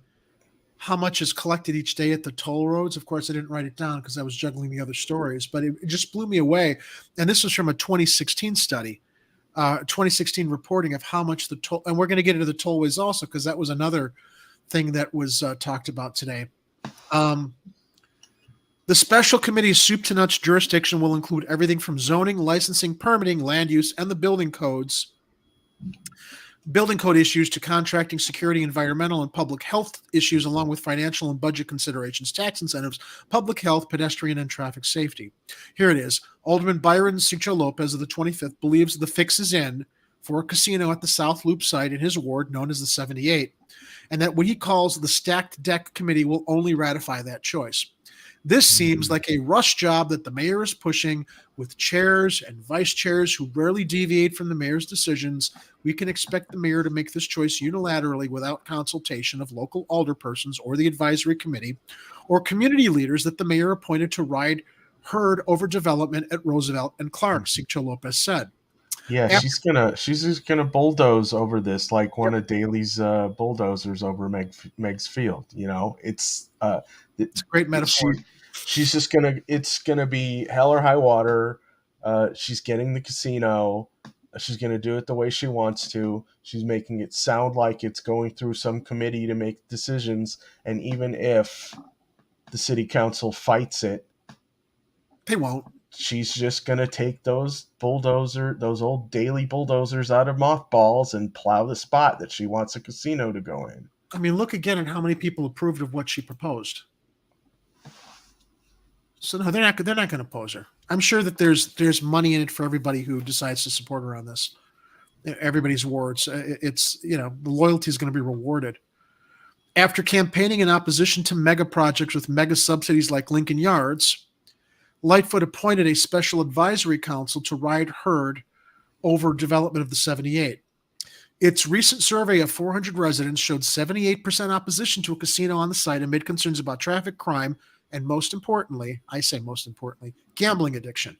how much is collected each day at the toll roads. Of course, I didn't write it down because I was juggling the other stories, but it just blew me away. And this was from a 2016 study, 2016 reporting of how much the toll, and we're going to get into the tollways also, because that was another thing that was talked about today. The special committee's soup to nuts jurisdiction will include everything from zoning, licensing, permitting, land use, and the building code issues to contracting, security, environmental, and public health issues, along with financial and budget considerations, tax incentives, public health, pedestrian, and traffic safety. Here it is. Alderman Byron Sigcho Lopez of the 25th believes the fix is in for a casino at the South Loop site in his ward known as the 78, and that what he calls the stacked deck committee will only ratify that choice. This seems like a rush job that the mayor is pushing with chairs and vice chairs who rarely deviate from the mayor's decisions. We can expect the mayor to make this choice unilaterally without consultation of local alderpersons or the advisory committee or community leaders that the mayor appointed to ride herd over development at Roosevelt and Clark, Sigcho Lopez said. Yeah, she's just gonna bulldoze over this like one of Daley's bulldozers over Meg's Field. It's a great metaphor. She's just it's gonna be hell or high water. She's getting the casino. She's gonna do it the way she wants to. She's making it sound like it's going through some committee to make decisions. And even if the city council fights it, they won't. She's just going to take those old Daley bulldozers out of mothballs and plow the spot that she wants a casino to go in. I mean, look again at how many people approved of what she proposed. So no, they're not going to oppose her. I'm sure that there's money in it for everybody who decides to support her on this. Everybody's wards. It's, the loyalty is going to be rewarded. After campaigning in opposition to mega projects with mega subsidies like Lincoln Yards, Lightfoot appointed a special advisory council to ride herd over development of the 78. Its recent survey of 400 residents showed 78% opposition to a casino on the site amid concerns about traffic, crime, and most importantly, gambling addiction.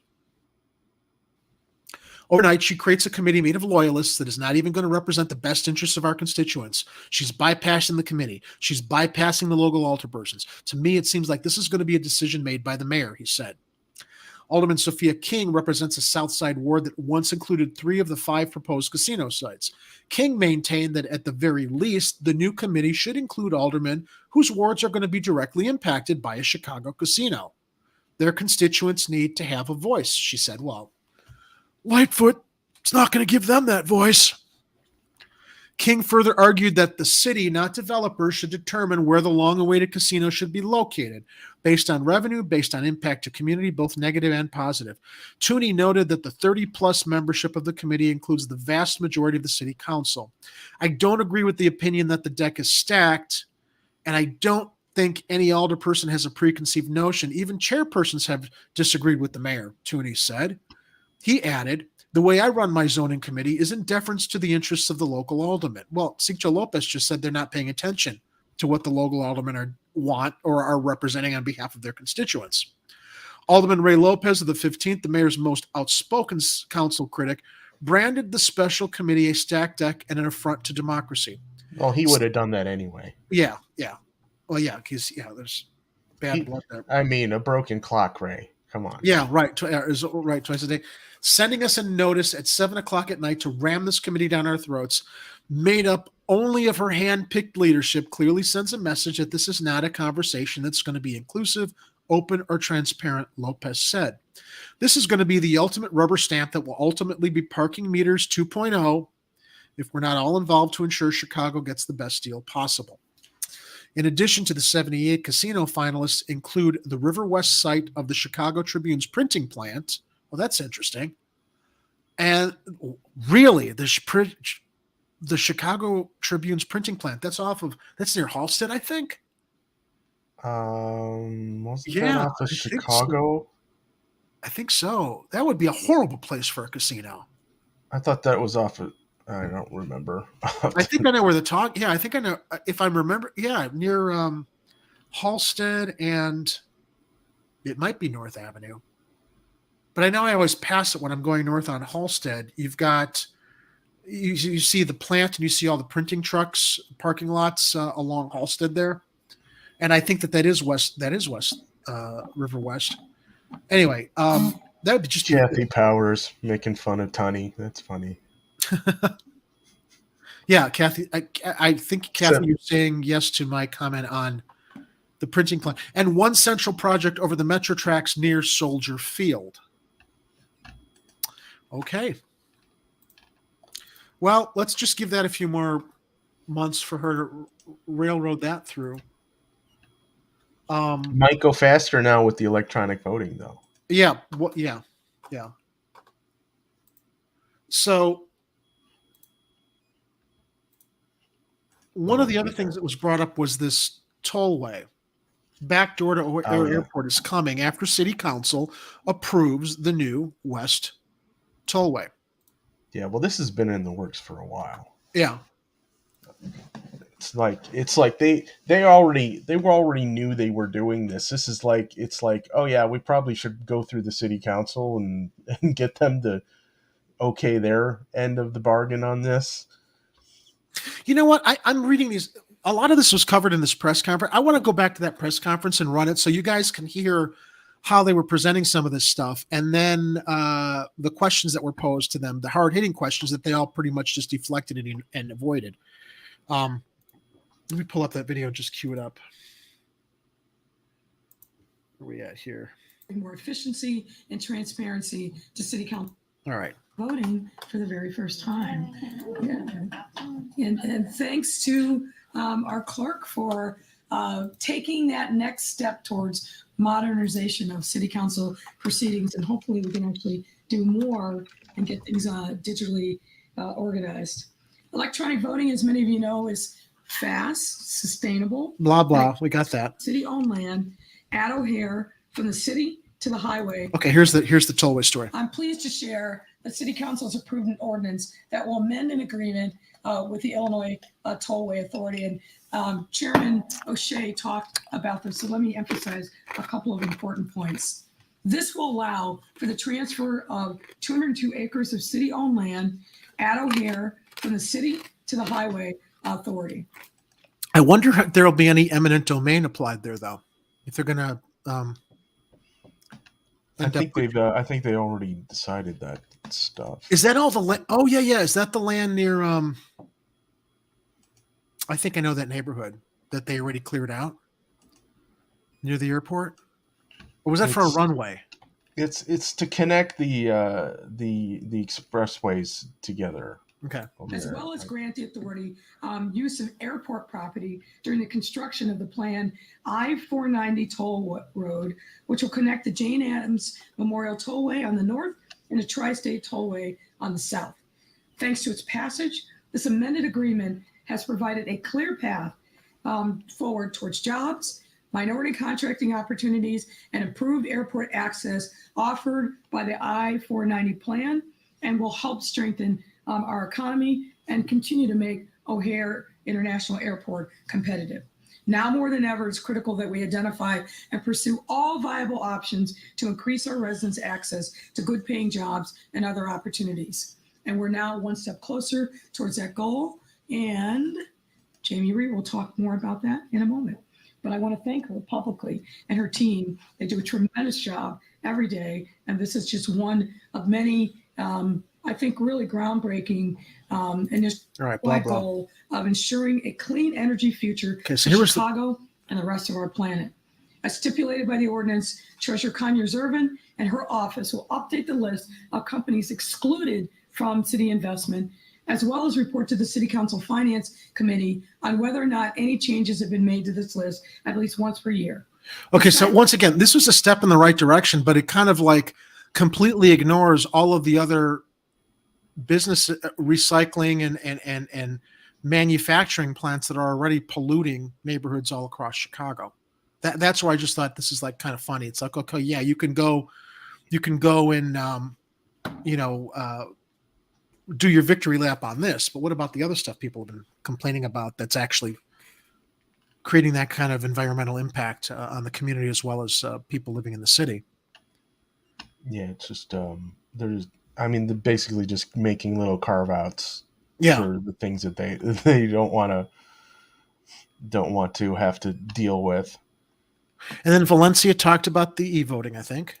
Overnight, she creates a committee made of loyalists that is not even going to represent the best interests of our constituents. She's bypassing the committee. She's bypassing the local alderpersons. To me, it seems like this is going to be a decision made by the mayor, he said. Alderman Sophia King represents a South Side ward that once included 3 of the 5 proposed casino sites. King maintained that at the very least, the new committee should include aldermen whose wards are going to be directly impacted by a Chicago casino. Their constituents need to have a voice, she said. Well, Lightfoot is not going to give them that voice. King further argued that the city, not developers, should determine where the long-awaited casino should be located, based on revenue, based on impact to community, both negative and positive. Tooney noted that the 30-plus membership of the committee includes the vast majority of the city council. I don't agree with the opinion that the deck is stacked, and I don't think any alderperson has a preconceived notion. Even chairpersons have disagreed with the mayor, Tooney said. He added, the way I run my zoning committee is in deference to the interests of the local aldermen. Well, Sigcho Lopez just said they're not paying attention to what the local aldermen want or are representing on behalf of their constituents. Alderman Ray Lopez of the 15th, the mayor's most outspoken council critic, branded the special committee a stacked deck and an affront to democracy. Well, he would have done that anyway. Yeah. Well, yeah, because there's bad blood there. I mean, a broken clock, Ray. Come on. Yeah, right. Right, twice a day. Sending us a notice at 7:00 at night to ram this committee down our throats, made up only of her hand-picked leadership, clearly sends a message that this is not a conversation that's going to be inclusive, open, or transparent, Lopez said. This is going to be the ultimate rubber stamp that will ultimately be parking meters 2.0 if we're not all involved to ensure Chicago gets the best deal possible. In addition to the 78 casino finalists include the River West site of the Chicago Tribune's printing plant. Well, that's interesting. And really, the Chicago Tribune's printing plant, that's near Halstead, I think. Wasn't that off of Chicago? I think so. That would be a horrible place for a casino. I thought that was off of, I don't remember. I think I know where the talk. Yeah, I think I know. If I remember, near Halstead, and it might be North Avenue. But I know I always pass it when I'm going north on Halstead. You've got, you see the plant and you see all the printing trucks, parking lots along Halstead there. And I think that is West, River West. Anyway, that would be just Kathy Powers making fun of Tunny. That's funny. Yeah, Kathy. I think, Kathy, you're saying yes to my comment on the printing plant. And one central project over the Metro tracks near Soldier Field. Okay. Well, let's just give that a few more months for her to railroad that through. Might go faster now with the electronic voting, though. Yeah. Yeah. So one of the other things that was brought up was this tollway. Backdoor to O'Hare Airport is coming after City Council approves the new West Tollway. Yeah, well, this has been in the works for a while. Yeah. It's like they already knew they were doing this. This is like, it's like, oh yeah, we probably should go through the city council and get them to okay their end of the bargain on this. You know what? I'm reading these. A lot of this was covered in this press conference. I want to go back to that press conference and run it so you guys can hear how they were presenting some of this stuff. And then the questions that were posed to them, the hard-hitting questions that they all pretty much just deflected and avoided. Let me pull up that video and just cue it up. Where are we at here? More efficiency and transparency to city council. All right. Voting for the very first time. Yeah. And thanks to our clerk for taking that next step towards modernization of city council proceedings. And hopefully we can actually do more and get things digitally organized. Electronic voting, as many of you know, is fast, sustainable. Blah, blah. We got that. City-owned land at O'Hare from the city to the highway. Okay, here's the tollway story. I'm pleased to share that City Council has approved an ordinance that will amend an agreement with the Illinois Tollway Authority. And Chairman O'Shea talked about this, so let me emphasize a couple of important points. This will allow for the transfer of 202 acres of city-owned land at O'Hare from the city to the highway authority. I wonder if there will be any eminent domain applied there, though. If they're going to, I think they already decided that stuff. Is that all the land? Oh yeah. Is that the land near? I think I know that neighborhood that they already cleared out near the airport. Or was that for a runway? It's to connect the expressways together. Okay. As well as grant the authority use of airport property during the construction of the planned I-490 toll road, which will connect the Jane Addams Memorial Tollway on the north and the Tri-State Tollway on the south. Thanks to its passage, this amended agreement has provided a clear path forward towards jobs, minority contracting opportunities, and improved airport access offered by the I-490 plan, and will help strengthen our economy and continue to make O'Hare International Airport competitive. Now more than ever, it's critical that we identify and pursue all viable options to increase our residents' access to good paying jobs and other opportunities. And we're now one step closer towards that goal. And Jamie Reed will talk more about that in a moment. But I want to thank her publicly and her team. They do a tremendous job every day. And this is just one of many, I think, really groundbreaking goal of ensuring a clean energy future for Chicago and the rest of our planet. As stipulated by the ordinance, Treasurer Conyers Irvin and her office will update the list of companies excluded from city investment, as well as report to the City Council Finance Committee on whether or not any changes have been made to this list at least once per year. Okay, so once again, this was a step in the right direction, but it kind of like completely ignores all of the other business recycling and manufacturing plants that are already polluting neighborhoods all across Chicago. That's where I just thought this is like kind of funny. It's like, okay, yeah, you can go and do your victory lap on this, but what about the other stuff people have been complaining about that's actually creating that kind of environmental impact on the community as well as people living in the city? Yeah, it's just they're basically just making little carve outs for the things that they don't want to have to deal with. And then Valencia talked about the e-voting, I think.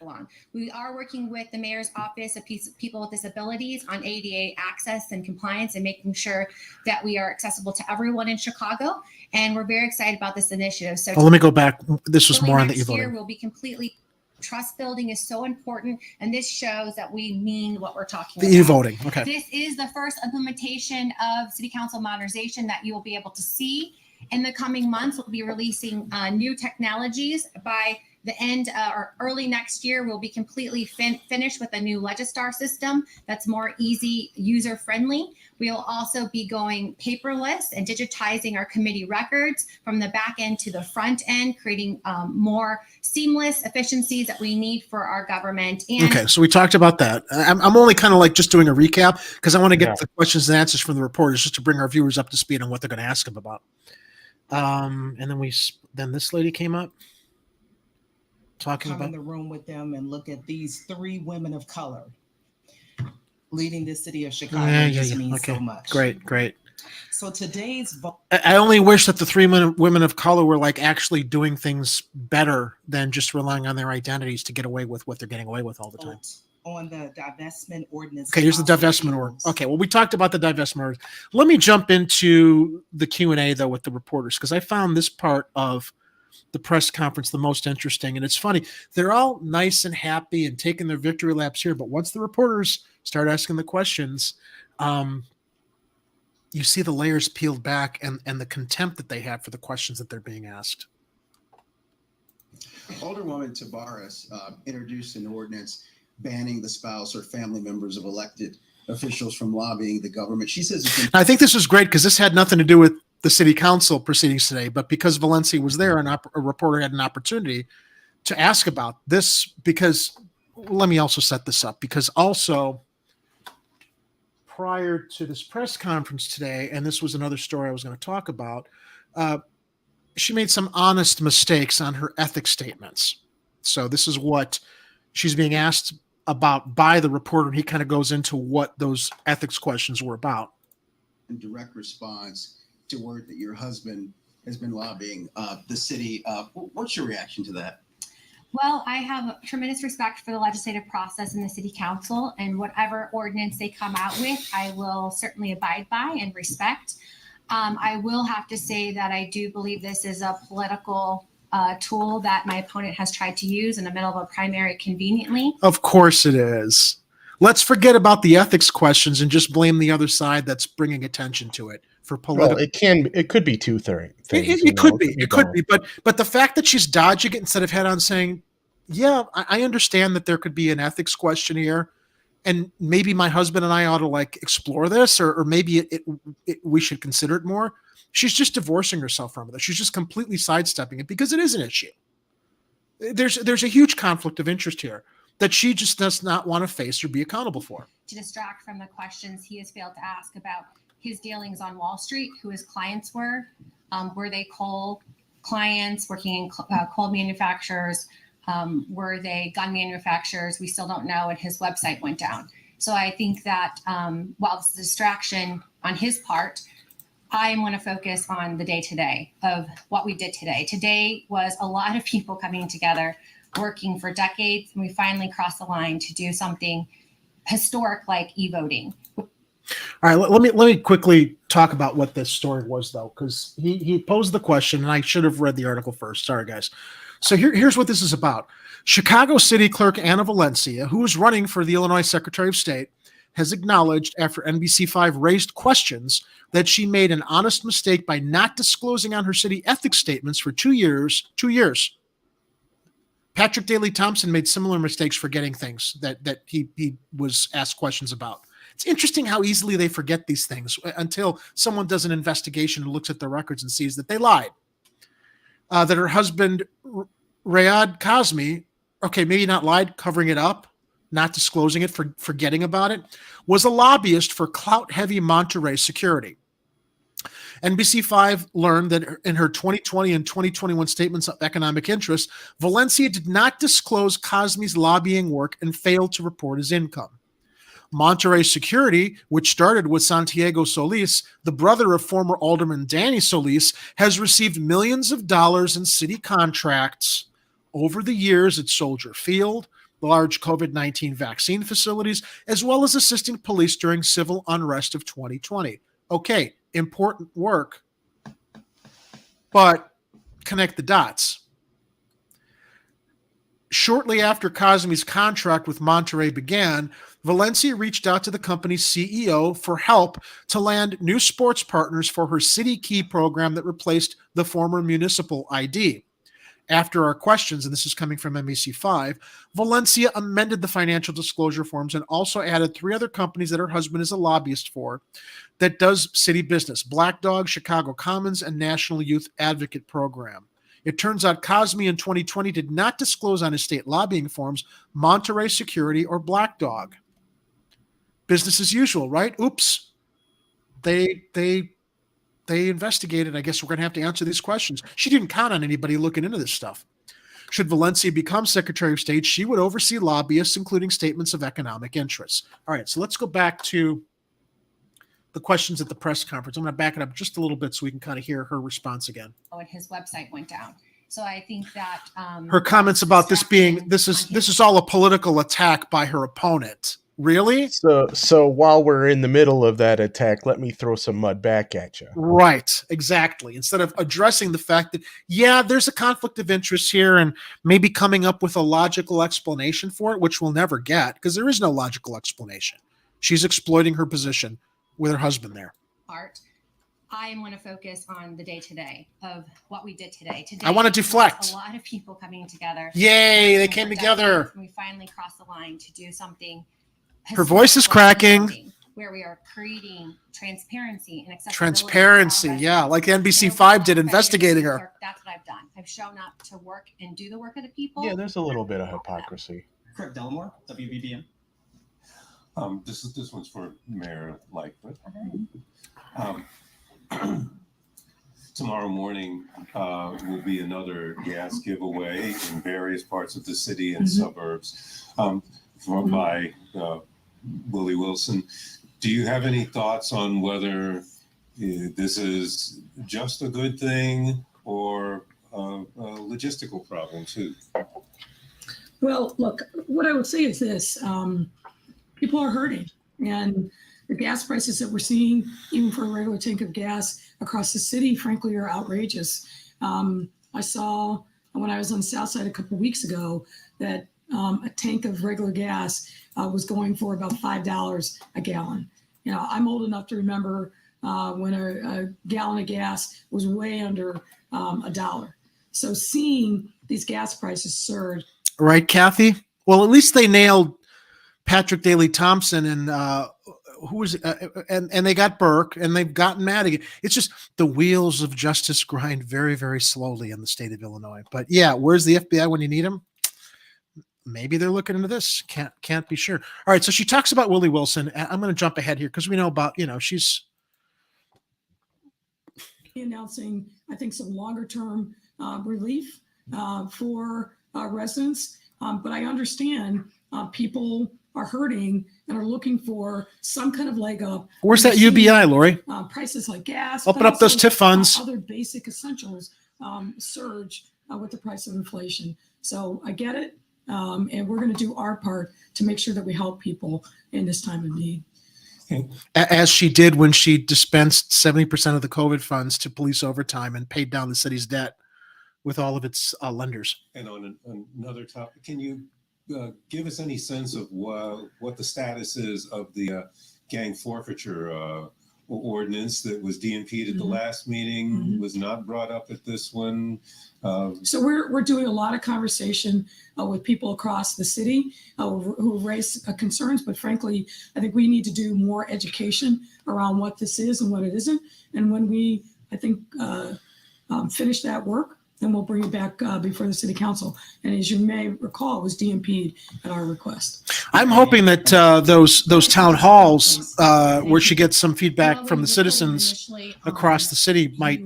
We are working with the Mayor's Office of People with Disabilities on ADA access and compliance and making sure that we are accessible to everyone in Chicago. And we're very excited about this initiative. So let me go back. This was more on the e-voting. Next year will be completely trust building is so important, and this shows that we mean what we're talking about. The e-voting, okay. This is the first implementation of City Council modernization that you will be able to see. In the coming months, we'll be releasing new technologies. By the end or early next year, we'll be completely finished with a new Legistar system that's more easy, user-friendly. We'll also be going paperless and digitizing our committee records from the back end to the front end, creating more seamless efficiencies that we need for our government. And okay, so we talked about that. I'm only kind of like just doing a recap because I want to get the questions and answers from the reporters just to bring our viewers up to speed on what they're going to ask them about. And then this lady came up talking about in the room with them and look at these three women of color leading the city of Chicago means so much. Great. So today's vote. I only wish that the three women of color were like actually doing things better than just relying on their identities to get away with what they're getting away with all the time. On the divestment ordinance. Okay, here's the divestment ordinance. Okay, well, we talked about the divestment ordinance. Let me jump into the Q&A, though, with the reporters, because I found this part of the press conference the most interesting. And it's funny. They're all nice and happy and taking their victory laps here. But once the reporters start asking the questions, you see the layers peeled back and the contempt that they have for the questions that they're being asked. Alderwoman Tabares introduced an ordinance banning the spouse or family members of elected officials from lobbying the government. She says I think this was great because this had nothing to do with the city council proceedings today, but because Valencia was there and a reporter had an opportunity to ask about this, because let me also set this up, because also prior to this press conference today, and this was another story I was going to talk about, she made some honest mistakes on her ethics statements. So this is what she's being asked about by the reporter, and he kind of goes into what those ethics questions were about. In direct response to word that your husband has been lobbying the city. What's your reaction to that? Well, I have tremendous respect for the legislative process and the city council, and whatever ordinance they come out with, I will certainly abide by and respect. I will have to say that I do believe this is a political tool that my opponent has tried to use in the middle of a primary conveniently. Of course it is. Let's forget about the ethics questions and just blame the other side that's bringing attention to it for political. Well, it could be two things. It could be. It could be. But the fact that she's dodging it instead of head on saying, yeah, I understand that there could be an ethics question here, and maybe my husband and I ought to explore this, or maybe we should consider it more. She's just divorcing herself from it. She's just completely sidestepping it because it is an issue. There's a huge conflict of interest here that she just does not want to face or be accountable for. To distract from the questions he has failed to ask about his dealings on Wall Street, who his clients were they coal clients working in coal manufacturers? Were they gun manufacturers? We still don't know, and his website went down. So I think that while it's a distraction on his part, I want to focus on the day-to-day of what we did today. Today was a lot of people coming together, working for decades, and we finally crossed the line to do something historic like e-voting. All right, let me quickly talk about what this story was, though, because he posed the question, and I should have read the article first. Sorry, guys. So here's what this is about. Chicago City Clerk Anna Valencia, who is running for the Illinois Secretary of State, has acknowledged after NBC5 raised questions that she made an honest mistake by not disclosing on her city ethics statements for 2 years. 2 years. Patrick Daley Thompson made similar mistakes forgetting things that he was asked questions about. It's interesting how easily they forget these things until someone does an investigation and looks at the records and sees that they lied. That her husband, Rayad Kazmi, okay, maybe not lied, covering it up, not disclosing it, forgetting about it, was a lobbyist for clout-heavy Monterey Security. NBC5 learned that in her 2020 and 2021 statements of economic interest, Valencia did not disclose Kazmi's lobbying work and failed to report his income. Monterey Security, which started with Santiago Solis, the brother of former Alderman Danny Solis, has received millions of dollars in city contracts over the years at Soldier Field, large COVID-19 vaccine facilities, as well as assisting police during civil unrest of 2020. Okay, important work, but connect the dots. Shortly after Kazmi's contract with Monterey began, Valencia reached out to the company's CEO for help to land new sports partners for her City Key program that replaced the former municipal ID. After our questions, and this is coming from NBC5, Valencia amended the financial disclosure forms and also added 3 other companies that her husband is a lobbyist for that does city business: Black Dog, Chicago Commons, and National Youth Advocate Program. It turns out Kazmi in 2020 did not disclose on his state lobbying forms Monterey Security or Black Dog. Business as usual, right? Oops. They investigated. I guess we're going to have to answer these questions. She didn't count on anybody looking into this stuff. Should Valencia become Secretary of State, she would oversee lobbyists, including statements of economic interests. All right, so let's go back to the questions at the press conference. I'm going to back it up just a little bit so we can kind of hear her response again. And his website went down. So I think that her comments about this is all a political attack by her opponent. Really? So while we're in the middle of that attack, let me throw some mud back at you. Right, exactly. Instead of addressing the fact that, yeah, there's a conflict of interest here and maybe coming up with a logical explanation for it, which we'll never get because there is no logical explanation. She's exploiting her position with her husband there. I want to focus on the day-to-day of what we did today. I want to deflect. A lot of people coming together. Yay, they came together. We finally crossed the line to do something. Her voice is cracking. where we are creating transparency and accessibility. Transparency, yeah, like NBC5 did investigating her. That's what I've done. I've shown up to work and do the work of the people. Yeah, there's a little bit of hypocrisy. Craig Delmore, WBBM. This one's for Mayor Lightfoot. Tomorrow morning will be another gas giveaway in various parts of the city and suburbs by Willie Wilson. Do you have any thoughts on whether this is just a good thing or a logistical problem too? Well, look, what I would say is this. People are hurting, and the gas prices that we're seeing, even for a regular tank of gas across the city, frankly, are outrageous. I saw when I was on the South Side a couple of weeks ago that a tank of regular gas was going for about $5 a gallon. You know, I'm old enough to remember when a gallon of gas was way under $1. So seeing these gas prices surge. Right, Kathy? Well, at least they nailed Patrick Daley Thompson and who was and they got Burke, and they've gotten Madigan. It's just the wheels of justice grind very, very slowly in the state of Illinois. But yeah, where's the FBI when you need them? Maybe they're looking into this. Can't be sure. All right, so she talks about Willie Wilson. I'm going to jump ahead here because we know about, she's announcing, I think, some longer term relief for residents. But I understand people are hurting and are looking for some kind of leg up. Where's that UBI, Lori? Prices like gas. Open up those TIF funds. Other basic essentials surge with the price of inflation. So I get it. And we're going to do our part to make sure that we help people in this time of need. As she did when she dispensed 70% of the COVID funds to police overtime and paid down the city's debt with all of its lenders. And on another topic, can you give us any sense of what the status is of the gang forfeiture ordinance that was DNP'd at the last meeting, was not brought up at this one? So we're doing a lot of conversation with people across the city who raise concerns, but frankly, I think we need to do more education around what this is and what it isn't. And when we, I think, finish that work, then we'll bring it back before the city council. And as you may recall, it was DNP'd at our request. I'm hoping that those town halls where she gets some feedback from the citizens across the city might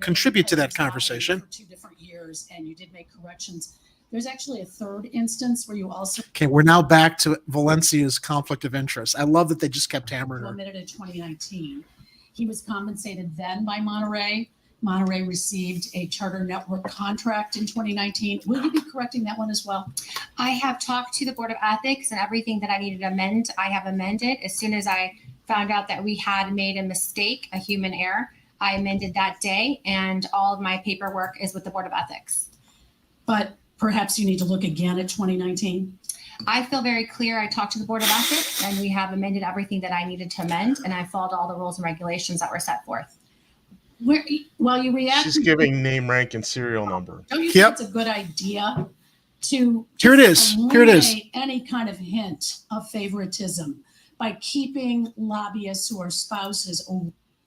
contribute to that conversation. 2 different years, and you did make corrections. There's actually a third instance where you also Okay, we're now back to Valencia's conflict of interest. I love that they just kept hammering her. admitted in 2019. He was compensated then by Monterey. Monterey received a charter network contract in 2019. Will you be correcting that one as well? I have talked to the Board of Ethics, and everything that I needed to amend, I have amended. As soon as I found out that we had made a mistake, a human error, I amended that day, and all of my paperwork is with the Board of Ethics. But perhaps you need to look again at 2019. I feel very clear. I talked to the Board of Ethics, and we have amended everything that I needed to amend, and I followed all the rules and regulations that were set forth. While you react, She's giving name, rank, and serial number. don't you think it's a good idea to Here it is. Here it is. eliminate any kind of hint of favoritism by keeping lobbyists who are spouses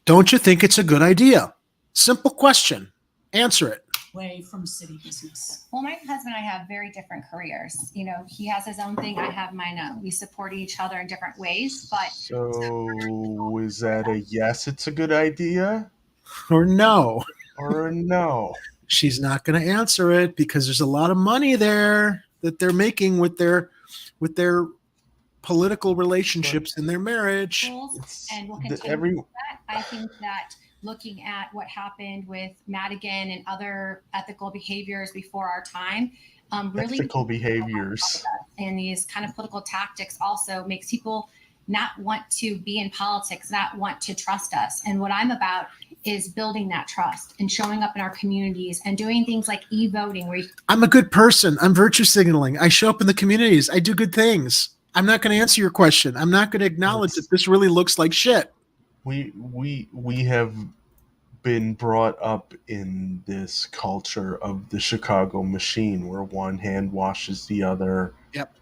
Don't you think it's a good idea? Simple question. Answer it. away from city business? Well, my husband and I have very different careers. You know, he has his own thing, I have mine own. We support each other in different ways, but So is that a yes, it's a good idea? Or no? Or a no? She's not going to answer it because there's a lot of money there that they're making with their political relationships in their marriage. and we'll continue with that. I think that looking at what happened with Madigan and other ethical behaviors before our time, really Ethical behaviors. and these kind of political tactics also makes people not want to be in politics, not want to trust us. And what I'm about is building that trust and showing up in our communities and doing things like e-voting where I'm a good person. I'm virtue signaling. I show up in the communities. I do good things. I'm not going to answer your question. I'm not going to acknowledge that this really looks like shit. We have been brought up in this culture of the Chicago machine where one hand washes the other. Yep.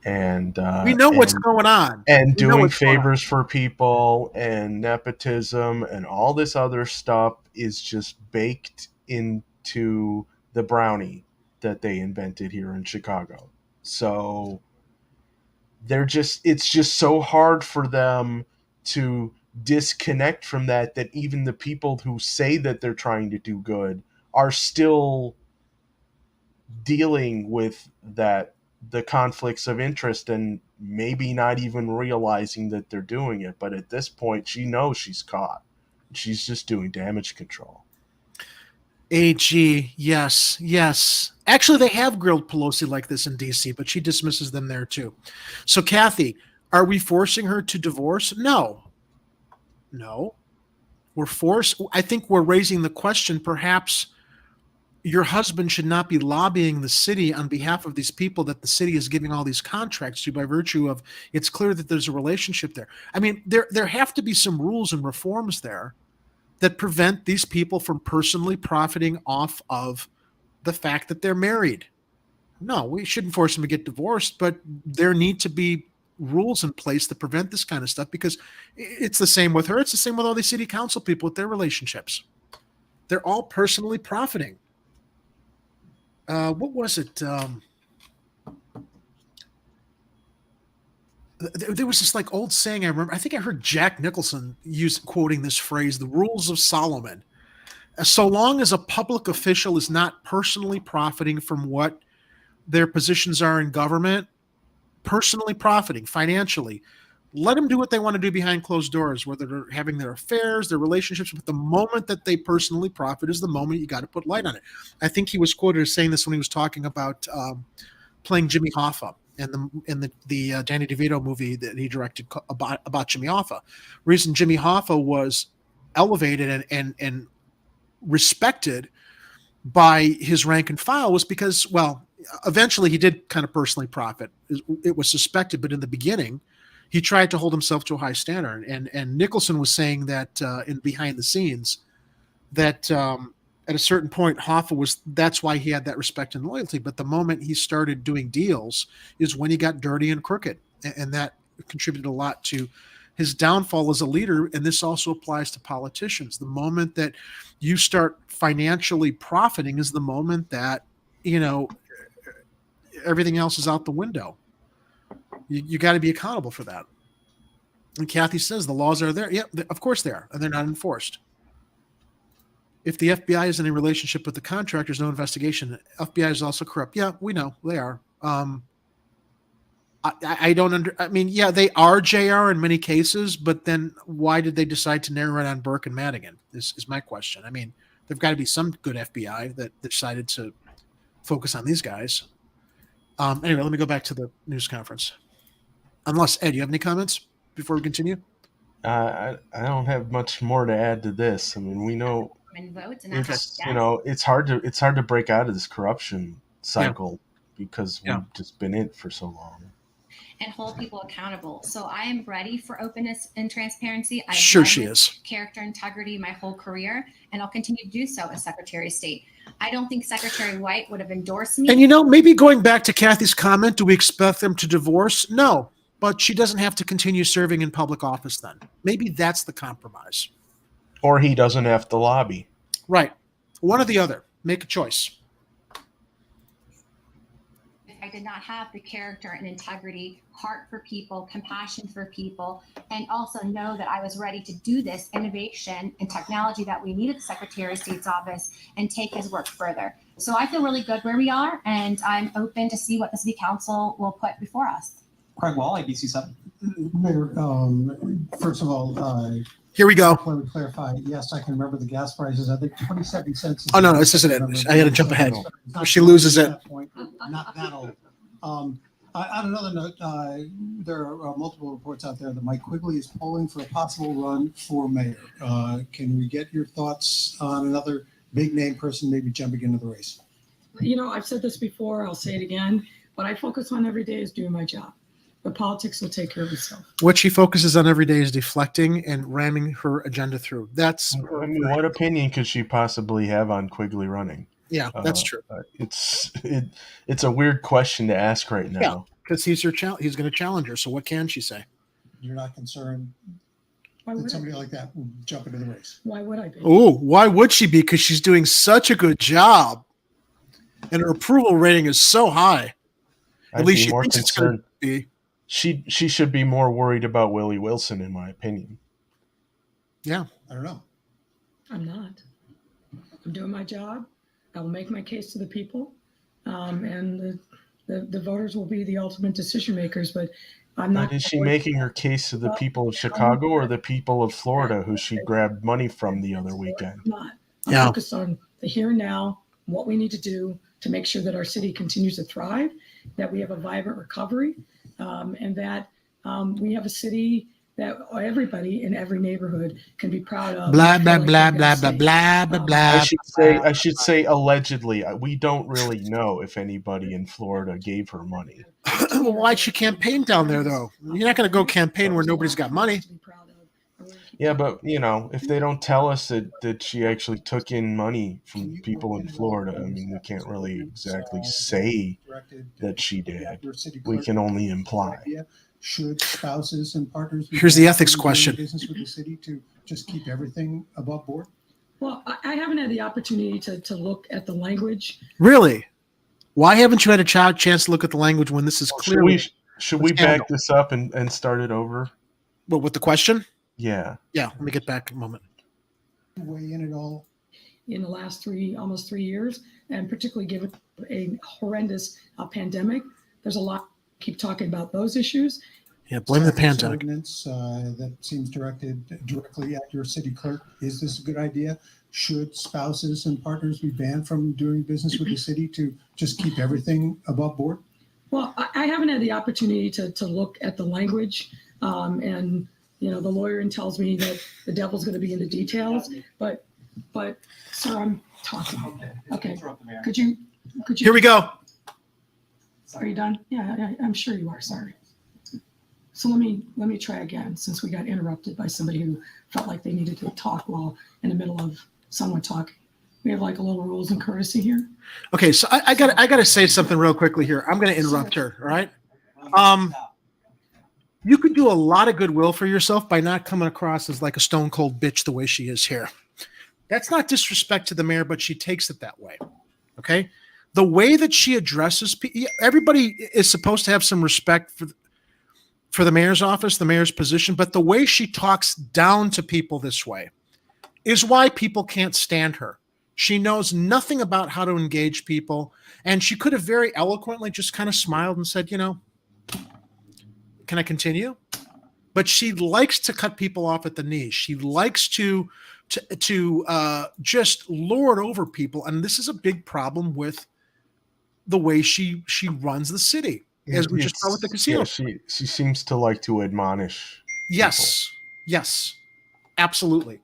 and we know what's going on, and We know doing what's going on. favors for people and nepotism and all this other stuff is just baked into the brownie that they invented here in Chicago. So it's just so hard for them to disconnect from that even the people who say that they're trying to do good are still dealing with the conflicts of interest and maybe not even realizing that they're doing it. But at this point, she knows she's caught. She's just doing damage control. AG, yes. Actually, they have grilled Pelosi like this in D.C., but she dismisses them there too. So, Kathy, are we forcing her to divorce? No. I think we're raising the question, perhaps your husband should not be lobbying the city on behalf of these people that the city is giving all these contracts to by virtue of it's clear that there's a relationship there. I mean, there have to be some rules and reforms there that prevent these people from personally profiting off of the fact that they're married. No, we shouldn't force them to get divorced, but there need to be rules in place that prevent this kind of stuff, because it's the same with her. It's the same with all these city council people with their relationships. They're all personally profiting. What was it? There was this like old saying I remember. I think I heard Jack Nicholson quoting this phrase, the rules of Solomon. So long as a public official is not personally profiting from what their positions are in government, personally profiting financially, let them do what they want to do behind closed doors, whether they're having their affairs, their relationships. But the moment that they personally profit is the moment you got to put light on it. I think he was quoted as saying this when he was talking about playing Jimmy Hoffa in the Danny DeVito movie that he directed about Jimmy Hoffa. Reason Jimmy Hoffa was elevated and respected by his rank and file was because, well, eventually he did kind of personally profit. It was suspected, but in the beginning, he tried to hold himself to a high standard. And Nicholson was saying that in behind the scenes, that at a certain point, Hoffa that's why he had that respect and loyalty. But the moment he started doing deals is when he got dirty and crooked. And that contributed a lot to his downfall as a leader. And this also applies to politicians. The moment that you start financially profiting is the moment that, everything else is out the window. You got to be accountable for that. And Kathy says the laws are there. Yeah, of course they are, and they're not enforced. If the FBI is in a relationship with the contractors, no investigation. FBI is also corrupt. Yeah, we know they are. I don't yeah, they are, JR, in many cases, but then why did they decide to narrow it on Burke and Madigan is my question. I mean, there've got to be some good FBI that decided to focus on these guys. Anyway, let me go back to the news conference. Unless, Ed, you have any comments before we continue? I don't have much more to add to this. I mean, we know it's hard to break out of this corruption cycle because we've just been in it for so long. And hold people accountable. So I am ready for openness and transparency. I've sure she is. Character integrity my whole career, and I'll continue to do so as Secretary of State. I don't think Secretary White would have endorsed me. And maybe going back to Kathy's comment, do we expect them to divorce? No, but she doesn't have to continue serving in public office then. Maybe that's the compromise. Or he doesn't have to lobby. Right. One or the other. Make a choice. I did not have the character and integrity, heart for people, compassion for people, and also know that I was ready to do this innovation and technology that we need at the Secretary of State's office and take his work further. So I feel really good where we are, and I'm open to see what the City Council will put before us. Craig Wall, ABC7. Mayor, first of all, here we go. I would clarify. Yes, I can remember the gas prices. I think 27 cents. Oh, no, this isn't it. I had to jump ahead. She loses it. Not that old. On another note, there are multiple reports out there that Mike Quigley is polling for a possible run for mayor. Can we get your thoughts on another big name person maybe jumping into the race? I've said this before. I'll say it again. What I focus on every day is doing my job. But politics will take care of itself. What she focuses on every day is deflecting and ramming her agenda through. That's what opinion could she possibly have on Quigley running? Yeah, that's true. It's a weird question to ask right now. Because he's going to challenge her. So what can she say? You're not concerned that somebody like that would jump into the race? Why would I be? Oh, why would she be? Because she's doing such a good job, and her approval rating is so high. At least she thinks it's going to be. She should be more worried about Willie Wilson, in my opinion. Yeah, I don't know. I'm not. I'm doing my job. I will make my case to the people, and the voters will be the ultimate decision makers. But I'm not. Is she making her case to the people of Chicago or the people of Florida who she grabbed money from the other weekend? I'm focused on the here and now, what we need to do to make sure that our city continues to thrive, that we have a vibrant recovery, and that we have a city that everybody in every neighborhood can be proud of. Blah blah blah blah blah blah blah blah. I should say allegedly. We don't really know if anybody in Florida gave her money. Well, why'd she campaign down there, though? You're not going to go campaign where nobody's got money. Yeah, but if they don't tell us that she actually took in money from people in Florida, I mean, we can't really exactly say that she did. We can only imply. Should spouses and partners? Here's the ethics question. Business with the city to just keep everything above board. Well, I haven't had the opportunity to look at the language. Really? Why haven't you had a chance to look at the language when this is clearly? Should we back this up and start it over? What, with the question? Yeah. Yeah. Let me get back a moment. Weigh in at all in the last almost 3 years, and particularly given a horrendous pandemic, there's a lot. Keep talking about those issues. Yeah, blame the pandemic. Ordinance that seems directed directly at your city clerk. Is this a good idea? Should spouses and partners be banned from doing business with the city to just keep everything above board? Well, I haven't had the opportunity to look at the language, and the lawyer tells me that the devil's going to be in the details. But sir, I'm talking. Okay, could you? Here we go. Are you done? Yeah, I'm sure you are. Sorry. So let me try again, since we got interrupted by somebody who felt like they needed to talk while in the middle of someone talking. We have like a little rules and courtesy here. Okay, so I got to say something real quickly here. I'm going to interrupt her. All right. You could do a lot of goodwill for yourself by not coming across as like a stone cold bitch the way she is here. That's not disrespect to the mayor, but she takes it that way. Okay. The way that she addresses people, everybody is supposed to have some respect for the mayor's office, the mayor's position, but the way she talks down to people this way is why people can't stand her. She knows nothing about how to engage people, and she could have very eloquently just kind of smiled and said, can I continue? But she likes to cut people off at the knees. She likes to just lord over people, and this is a big problem with the way she runs the city, as we just saw with the casino. Yeah, she seems to like to admonish. Yes, absolutely.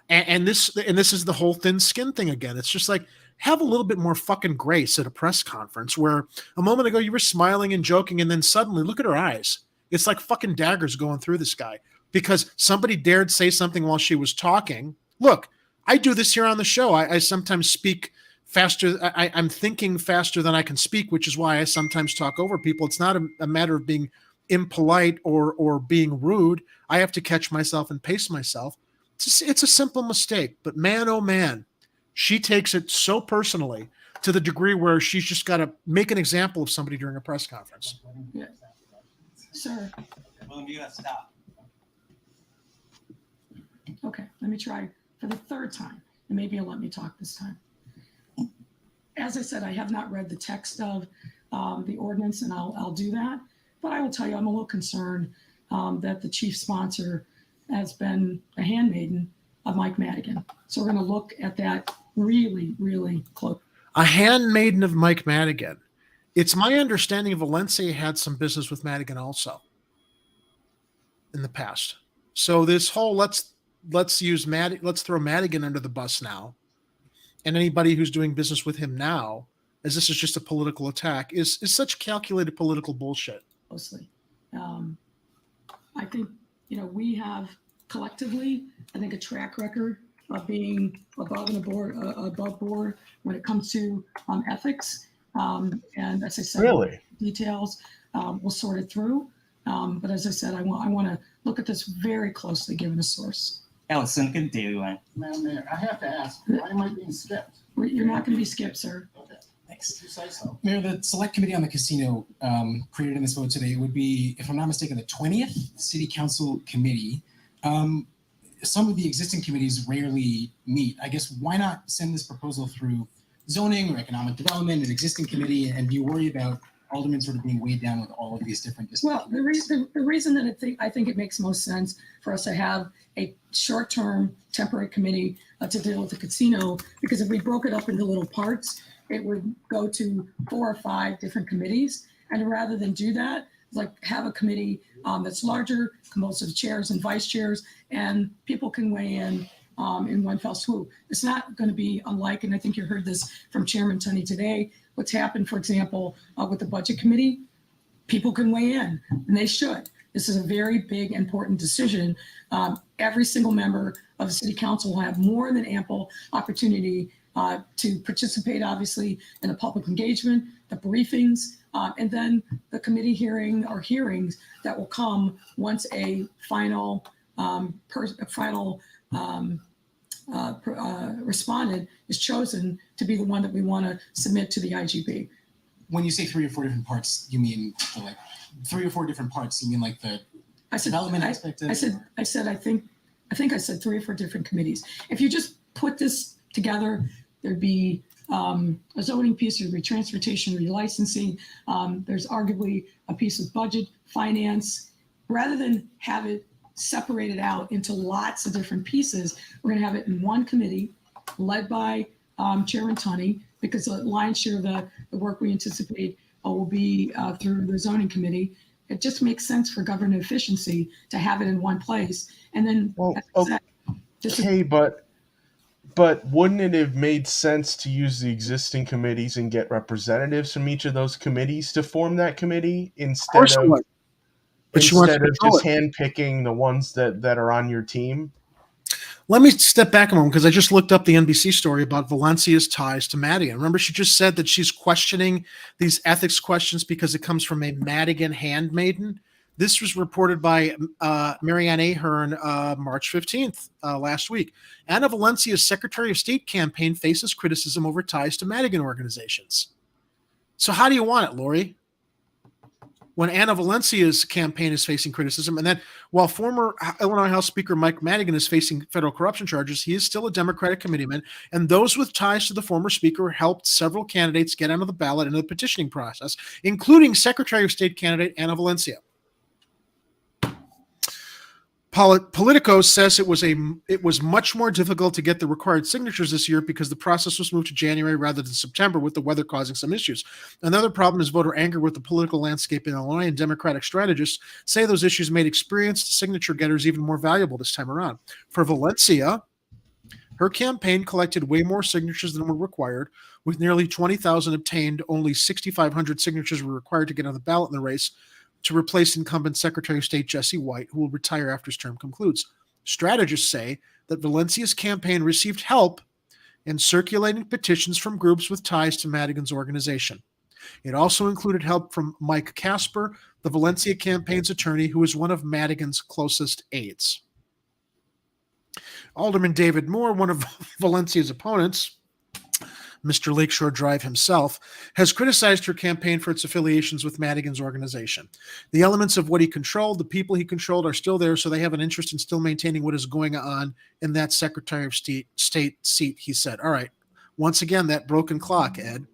And this is the whole thin skin thing again. It's just like, have a little bit more fucking grace at a press conference where a moment ago you were smiling and joking, and then suddenly look at her eyes. It's like fucking daggers going through this guy because somebody dared say something while she was talking. Look, I do this here on the show. I sometimes speak faster. I'm thinking faster than I can speak, which is why I sometimes talk over people. It's not a matter of being impolite or being rude. I have to catch myself and pace myself. It's a simple mistake, but man, oh man, she takes it so personally to the degree where she's just got to make an example of somebody during a press conference. Yeah. Sir. William, you gotta stop. Okay, let me try for the third time, and maybe you'll let me talk this time. As I said, I have not read the text of the ordinance, and I'll do that. But I will tell you, I'm a little concerned that the chief sponsor has been a handmaiden of Mike Madigan. So we're going to look at that really, really close. A handmaiden of Mike Madigan. It's my understanding Valencia had some business with Madigan also in the past. So this whole let's throw Madigan under the bus now, and anybody who's doing business with him now, as this is just a political attack, is such calculated political bullshit. Closely. I think, we have collectively, I think, a track record of being above board when it comes to ethics. And as I said, really? Details. we'll sort it through. But as I said, I want to look at this very closely given the source. Alex Simkin, Daily Line. Madam Mayor, I have to ask, why am I being skipped? You're not going to be skipped, sir. Okay, thanks. You say so. Mayor, the select committee on the casino created in this vote today would be, if I'm not mistaken, the 20th City Council committee. Some of the existing committees rarely meet. I guess why not send this proposal through zoning or economic development, an existing committee, and do you worry about aldermen sort of being weighed down with all of these different Well, the reason that I think it makes most sense for us to have a short-term temporary committee to deal with the casino, because if we broke it up into little parts, it would go to 4 or 5 different committees. And rather than do that, like have a committee that's larger, composed of chairs and vice chairs, and people can weigh in one fell swoop. It's not going to be unlike, and I think you heard this from Chairman Tunney today, what's happened, for example, with the budget committee. People can weigh in, and they should. This is a very big, important decision. Every single member of the city council will have more than ample opportunity to participate, obviously, in the public engagement, the briefings, and then the committee hearing or hearings that will come once a final respondent is chosen to be the one that we want to submit to the IGB. When you say 3 or 4 different parts, you mean like 3 or 4 different parts? You mean like the development aspect of it? I think I said 3 or 4 different committees. If you just put this together, there'd be a zoning piece, there'd be transportation, relicensing. There's arguably a piece of budget, finance. Rather than have it separated out into lots of different pieces, we're going to have it in one committee led by Chairman Tunney, because the lion's share of the work we anticipate will be through the zoning committee. It just makes sense for government efficiency to have it in one place. And then, but wouldn't it have made sense to use the existing committees and get representatives from each of those committees to form that committee instead of just handpicking the ones that are on your team? Let me step back a moment because I just looked up the NBC story about Valencia's ties to Madigan. Remember, she just said that she's questioning these ethics questions because it comes from a Madigan handmaiden. This was reported by Marianne Ahern March 15th last week. Anna Valencia's Secretary of State campaign faces criticism over ties to Madigan organizations. So how do you want it, Lori? When Anna Valencia's campaign is facing criticism, and then while former Illinois House Speaker Mike Madigan is facing federal corruption charges, he is still a Democratic committeeman, and those with ties to the former speaker helped several candidates get onto the ballot in the petitioning process, including Secretary of State candidate Anna Valencia. Politico says it was much more difficult to get the required signatures this year because the process was moved to January rather than September, with the weather causing some issues. Another problem is voter anger with the political landscape in Illinois, and Democratic strategists say those issues made experienced signature getters even more valuable this time around. For Valencia, her campaign collected way more signatures than were required. With nearly 20,000 obtained, only 6,500 signatures were required to get on the ballot in the race to replace incumbent Secretary of State Jesse White, who will retire after his term concludes. Strategists say that Valencia's campaign received help in circulating petitions from groups with ties to Madigan's organization. It also included help from Mike Casper, the Valencia campaign's attorney, who is one of Madigan's closest aides. Alderman David Moore, one of Valencia's opponents, Mr. Lakeshore Drive himself, has criticized her campaign for its affiliations with Madigan's organization. The elements of what he controlled, the people he controlled, are still there, so they have an interest in still maintaining what is going on in that Secretary of State seat, he said. All right. Once again, that broken clock, Ed.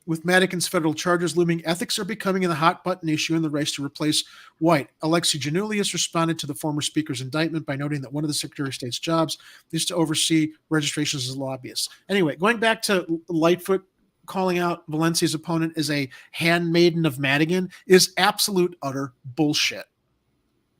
With Madigan's federal charges looming, ethics are becoming a hot-button issue in the race to replace White. Alexi Janulius responded to the former speaker's indictment by noting that one of the Secretary of State's jobs is to oversee registrations as lobbyists. Anyway, going back to Lightfoot calling out Valencia's opponent as a handmaiden of Madigan is absolute, utter bullshit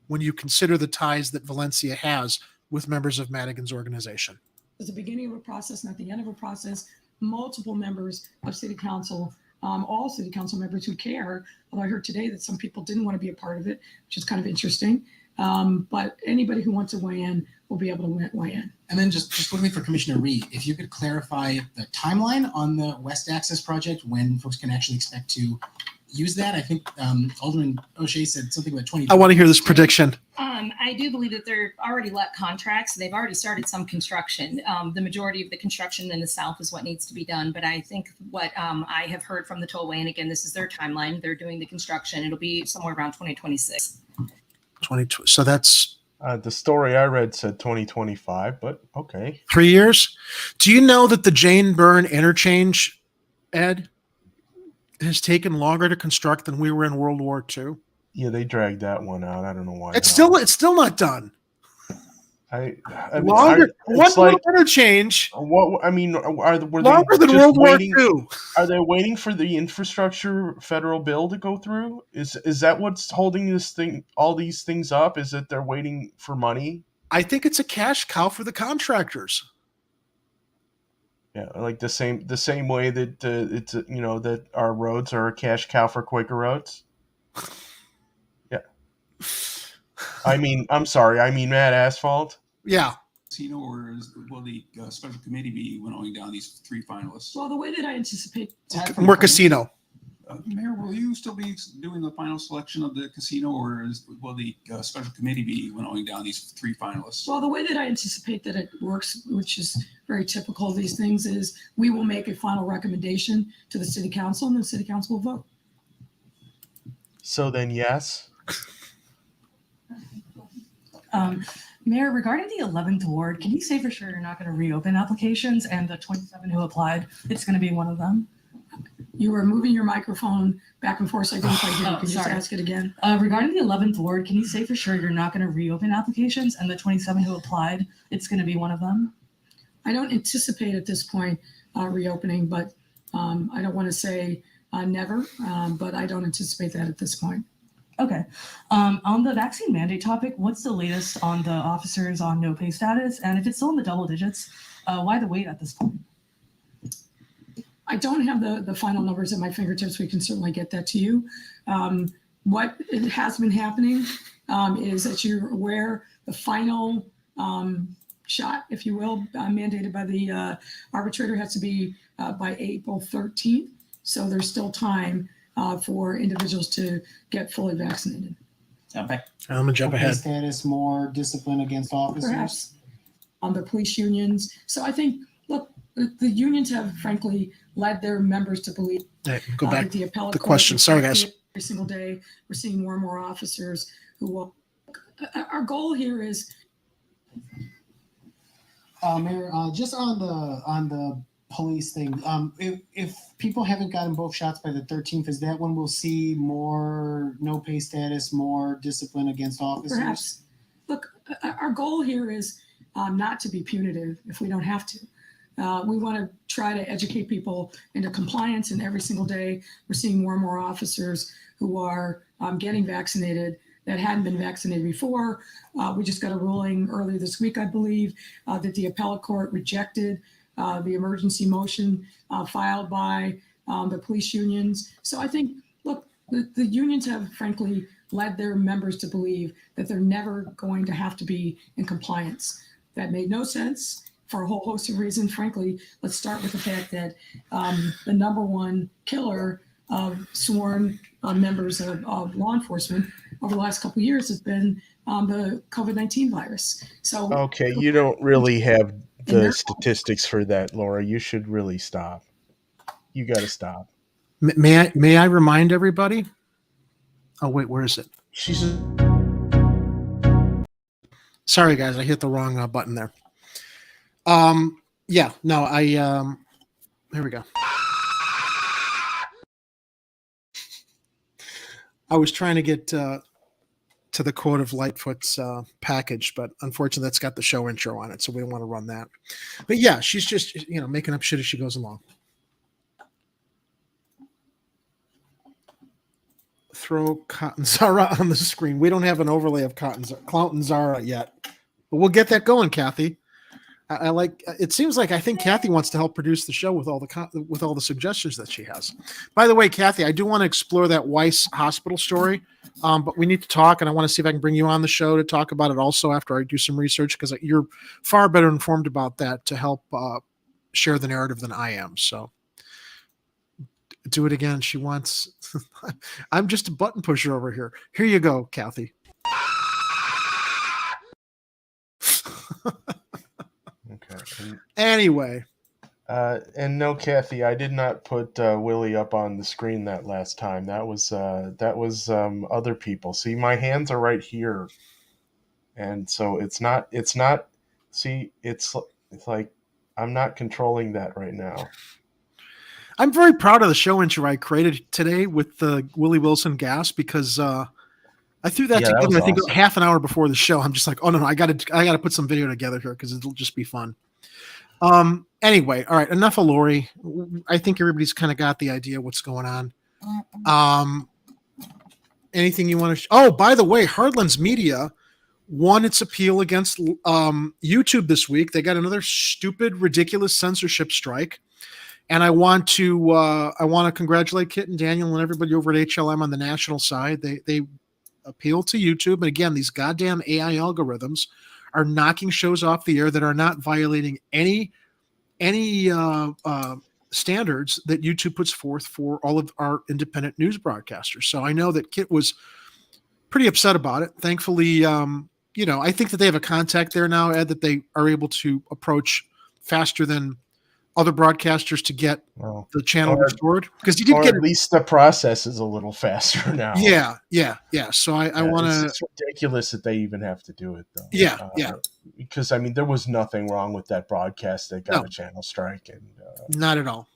when you consider the ties that Valencia has with members of Madigan's organization. It's the beginning of a process, not the end of a process. Multiple members of city council, all city council members who care. Although I heard today that some people didn't want to be a part of it, which is kind of interesting. But anybody who wants to weigh in will be able to weigh in. And then just quickly for Commissioner Reed, if you could clarify the timeline on the West Access project, when folks can actually expect to use that. I think Alderman O'Shea said something about 20. I want to hear this prediction. I do believe that they're already let contracts. They've already started some construction. The majority of the construction in the south is what needs to be done. But I think what I have heard from the tollway, and again, this is their timeline. They're doing the construction. It'll be somewhere around 2026. 2020. So that's the story I read said 2025, but okay. 3 years. Do you know that the Jane Byrne interchange, Ed, has taken longer to construct than we were in World War II? Yeah, they dragged that one out. I don't know why. It's still not done. I Longer. mean, One it's like interchange. What I mean, were longer they than just World War waiting? II? Are they waiting for the infrastructure federal bill to go through? Is that what's holding all these things up? Is that they're waiting for money? I think it's a cash cow for the contractors. Yeah, like the same way that it's that our roads are a cash cow for Quaker roads. Yeah. I mean, I'm sorry. I mean, Mad Asphalt. Yeah. Casino, or will the special committee be winnowing down these 3 finalists? Well, the way that I anticipate More casino. Mayor, will you still be doing the final selection of the casino, or will the special committee be winnowing down these 3 finalists? Well, the way that I anticipate that it works, which is very typical of these things, is we will make a final recommendation to the city council, and the city council will vote. So then, yes. Mayor, regarding the 11th ward, can you say for sure you're not going to reopen applications, and the 27 who applied, it's going to be one of them? You were moving your microphone back and forth, so I think if I did, you can just sorry. ask it again. Regarding the 11th ward, can you say for sure you're not going to reopen applications, and the 27 who applied, it's going to be one of them? I don't anticipate at this point reopening, but I don't want to say never, but I don't anticipate that at this point. Okay. On the vaccine mandate topic, what's the latest on the officers on no pay status? And if it's still in the double digits, why the wait at this point? I don't have the final numbers at my fingertips. We can certainly get that to you. What it has been happening is that you're aware the final shot, if you will, mandated by the arbitrator has to be by April 13th. So there's still time for individuals to get fully vaccinated. Okay. I'm gonna jump ahead. Status, more discipline against officers. Perhaps on the police unions. So I think, look, the unions have frankly led their members to believe. Hey, go back that the appellate the court question. is Sorry, guys. every single day we're seeing more and more officers who will. Our goal here is. Mayor, just on the police thing, if people haven't gotten both shots by the 13th, is that when we'll see more no pay status, more discipline against officers? Perhaps. Look, our goal here is not to be punitive if we don't have to. We want to try to educate people into compliance, and every single day we're seeing more and more officers who are getting vaccinated that hadn't been vaccinated before. We just got a ruling earlier this week, I believe, that the appellate court rejected the emergency motion filed by the police unions. So I think, look, the unions have frankly led their members to believe that they're never going to have to be in compliance. That made no sense for a whole host of reasons. Frankly, let's start with the fact that the number one killer of sworn members of law enforcement over the last couple of years has been the COVID-19 virus. So Okay, you don't really have the statistics for that, Laura. You should really stop. You got to stop. May I remind everybody? Oh wait, where is it? Sorry, guys, I hit the wrong button there. Yeah, no, here we go. I was trying to get to the quote of Lightfoot's package, but unfortunately that's got the show intro on it, so we don't want to run that. But yeah, she's just, making up shit as she goes along. Throw Cotton Zara on the screen. We don't have an overlay of Clownton Zara yet, but we'll get that going, Kathy. I like. It seems like I think Kathy wants to help produce the show with all the suggestions that she has. By the way, Kathy, I do want to explore that Weiss Hospital story But we need to talk, and I want to see if I can bring you on the show to talk about it also after I do some research, because you're far better informed about that to help share the narrative than I am. So do it again. She wants, I'm just a button pusher over here. Here you go, Kathy. Okay. Anyway. And no, Kathy, I did not put Willie up on the screen that last time. That was other people. See, my hands are right here, and so it's not. See, it's like I'm not controlling that right now. I'm very proud of the show intro I created today with the Willie Wilson gas, because I threw that together. Was I think awesome. half an hour before the show. I'm just like, oh no, I got to put some video together here because it'll just be fun. Anyway, all right, enough of Lori. I think everybody's kind of got the idea what's going on. Anything you want to oh, by the way, Hardlands Media won its appeal against YouTube this week. They got another stupid, ridiculous censorship strike. And I want to congratulate Kit and Daniel and everybody over at HLM on the national side. They appealed to YouTube, and again, these goddamn AI algorithms are knocking shows off the air that are not violating any standards that YouTube puts forth for all of our independent news broadcasters. So I know that Kit was pretty upset about it. Thankfully, I think that they have a contact there now, Ed, that they are able to approach faster than other broadcasters to get the channel restored, because you did get at least the process is a little faster now. Yeah. So I want to. It's ridiculous that they even have to do it, though. Yeah. Because I mean, there was nothing wrong with that broadcast that got a channel strike, and not at all.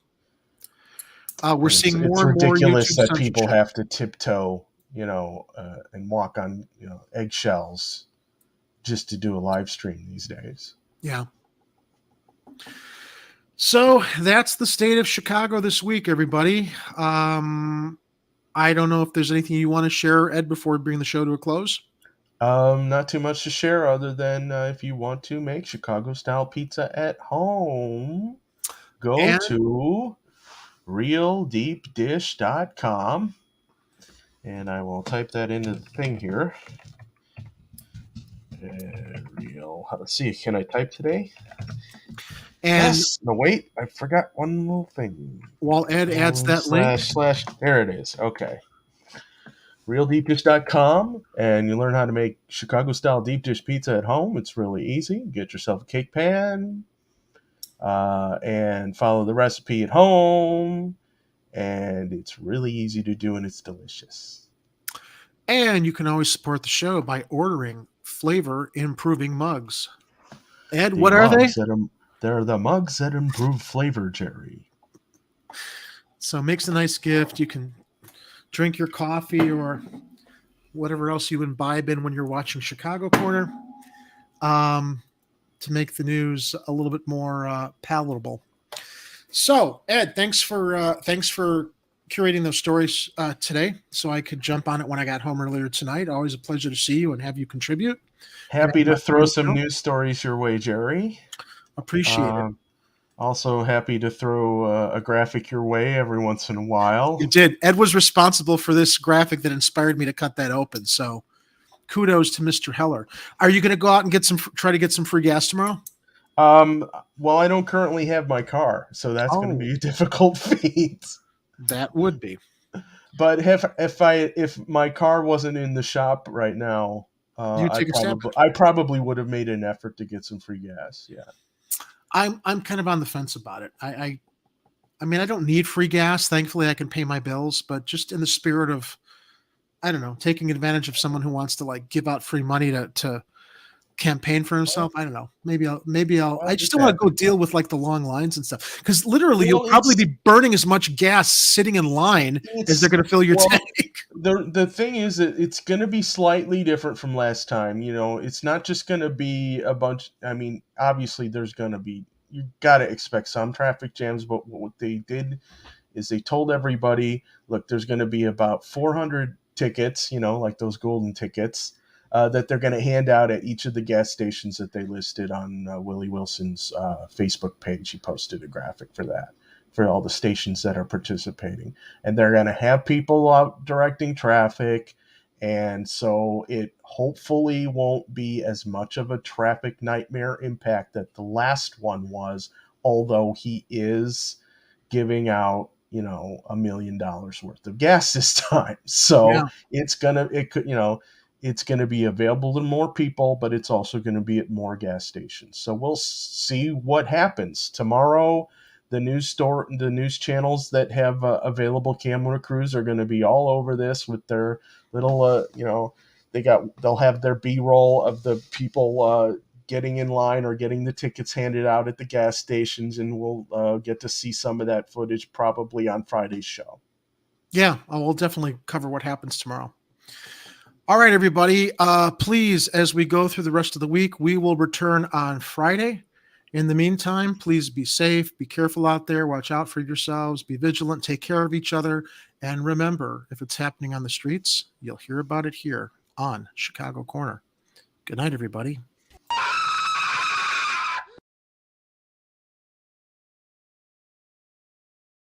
We're seeing more and it's more ridiculous YouTube that people censorship. have to tiptoe, and walk on eggshells just to do a live stream these days. Yeah. So that's the state of Chicago this week, everybody. I don't know if there's anything you want to share, Ed, before we bring the show to a close. Not too much to share other than if you want to make Chicago-style pizza at home, go to realdeepdish.com, and I will type that into the thing here. Let's see, can I type today? And yes. No, wait, I forgot one little thing. While Ed adds that link. There it is. Okay. realdeepdish.com, and you learn how to make Chicago-style deep dish pizza at home. It's really easy. Get yourself a cake pan and follow the recipe at home, and it's really easy to do, and it's delicious. And you can always support the show by ordering flavor-improving mugs. Ed, what are they? They're the mugs that improve flavor, Jerry. So it makes a nice gift. You can drink your coffee or whatever else you imbibe in when you're watching Chicago Corner to make the news a little bit more palatable. So, Ed, thanks for curating those stories today so I could jump on it when I got home earlier tonight. Always a pleasure to see you and have you contribute. Happy to throw some news stories your way, Jerry. Appreciate it. Also happy to throw a graphic your way every once in a while. You did. Ed was responsible for this graphic that inspired me to cut that open. So kudos to Mr. Heller. Are you going to go out and try to get some free gas tomorrow? Well, I don't currently have my car, so that's going to be a difficult feat. That would be. But if my car wasn't in the shop right now, I probably would have made an effort to get some free gas. Yeah. I'm kind of on the fence about it. I mean, I don't need free gas. Thankfully, I can pay my bills. But just in the spirit of, I don't know, taking advantage of someone who wants to like give out free money to campaign for himself. I don't know. Maybe I'll. I just don't want to go deal with like the long lines and stuff. Because literally, you'll probably be burning as much gas sitting in line as they're going to fill your tank. The thing is that it's going to be slightly different from last time. It's not just going to be a bunch. I mean, obviously, there's going to be. You got to expect some traffic jams. But what they did is they told everybody, look, there's going to be about 400 tickets. Like those golden tickets. That they're going to hand out at each of the gas stations that they listed on Willie Wilson's Facebook page. He posted a graphic for that, for all the stations that are participating. And they're going to have people out directing traffic, And so it hopefully won't be as much of a traffic nightmare impact that the last one was, although he is giving out, $1 million worth of gas this time. So Yeah. it's gonna be available to more people, but it's also going to be at more gas stations. So we'll see what happens tomorrow. The news channels that have available camera crews are going to be all over this with their little, they'll have their B-roll of the people getting in line or getting the tickets handed out at the gas stations, and we'll get to see some of that footage probably on Friday's show. Yeah, we'll definitely cover what happens tomorrow. All right, everybody. Please, as we go through the rest of the week, we will return on Friday. In the meantime, please be safe, be careful out there, watch out for yourselves, be vigilant, take care of each other, and remember, if it's happening on the streets, you'll hear about it here on Chicago Corner. Good night, everybody.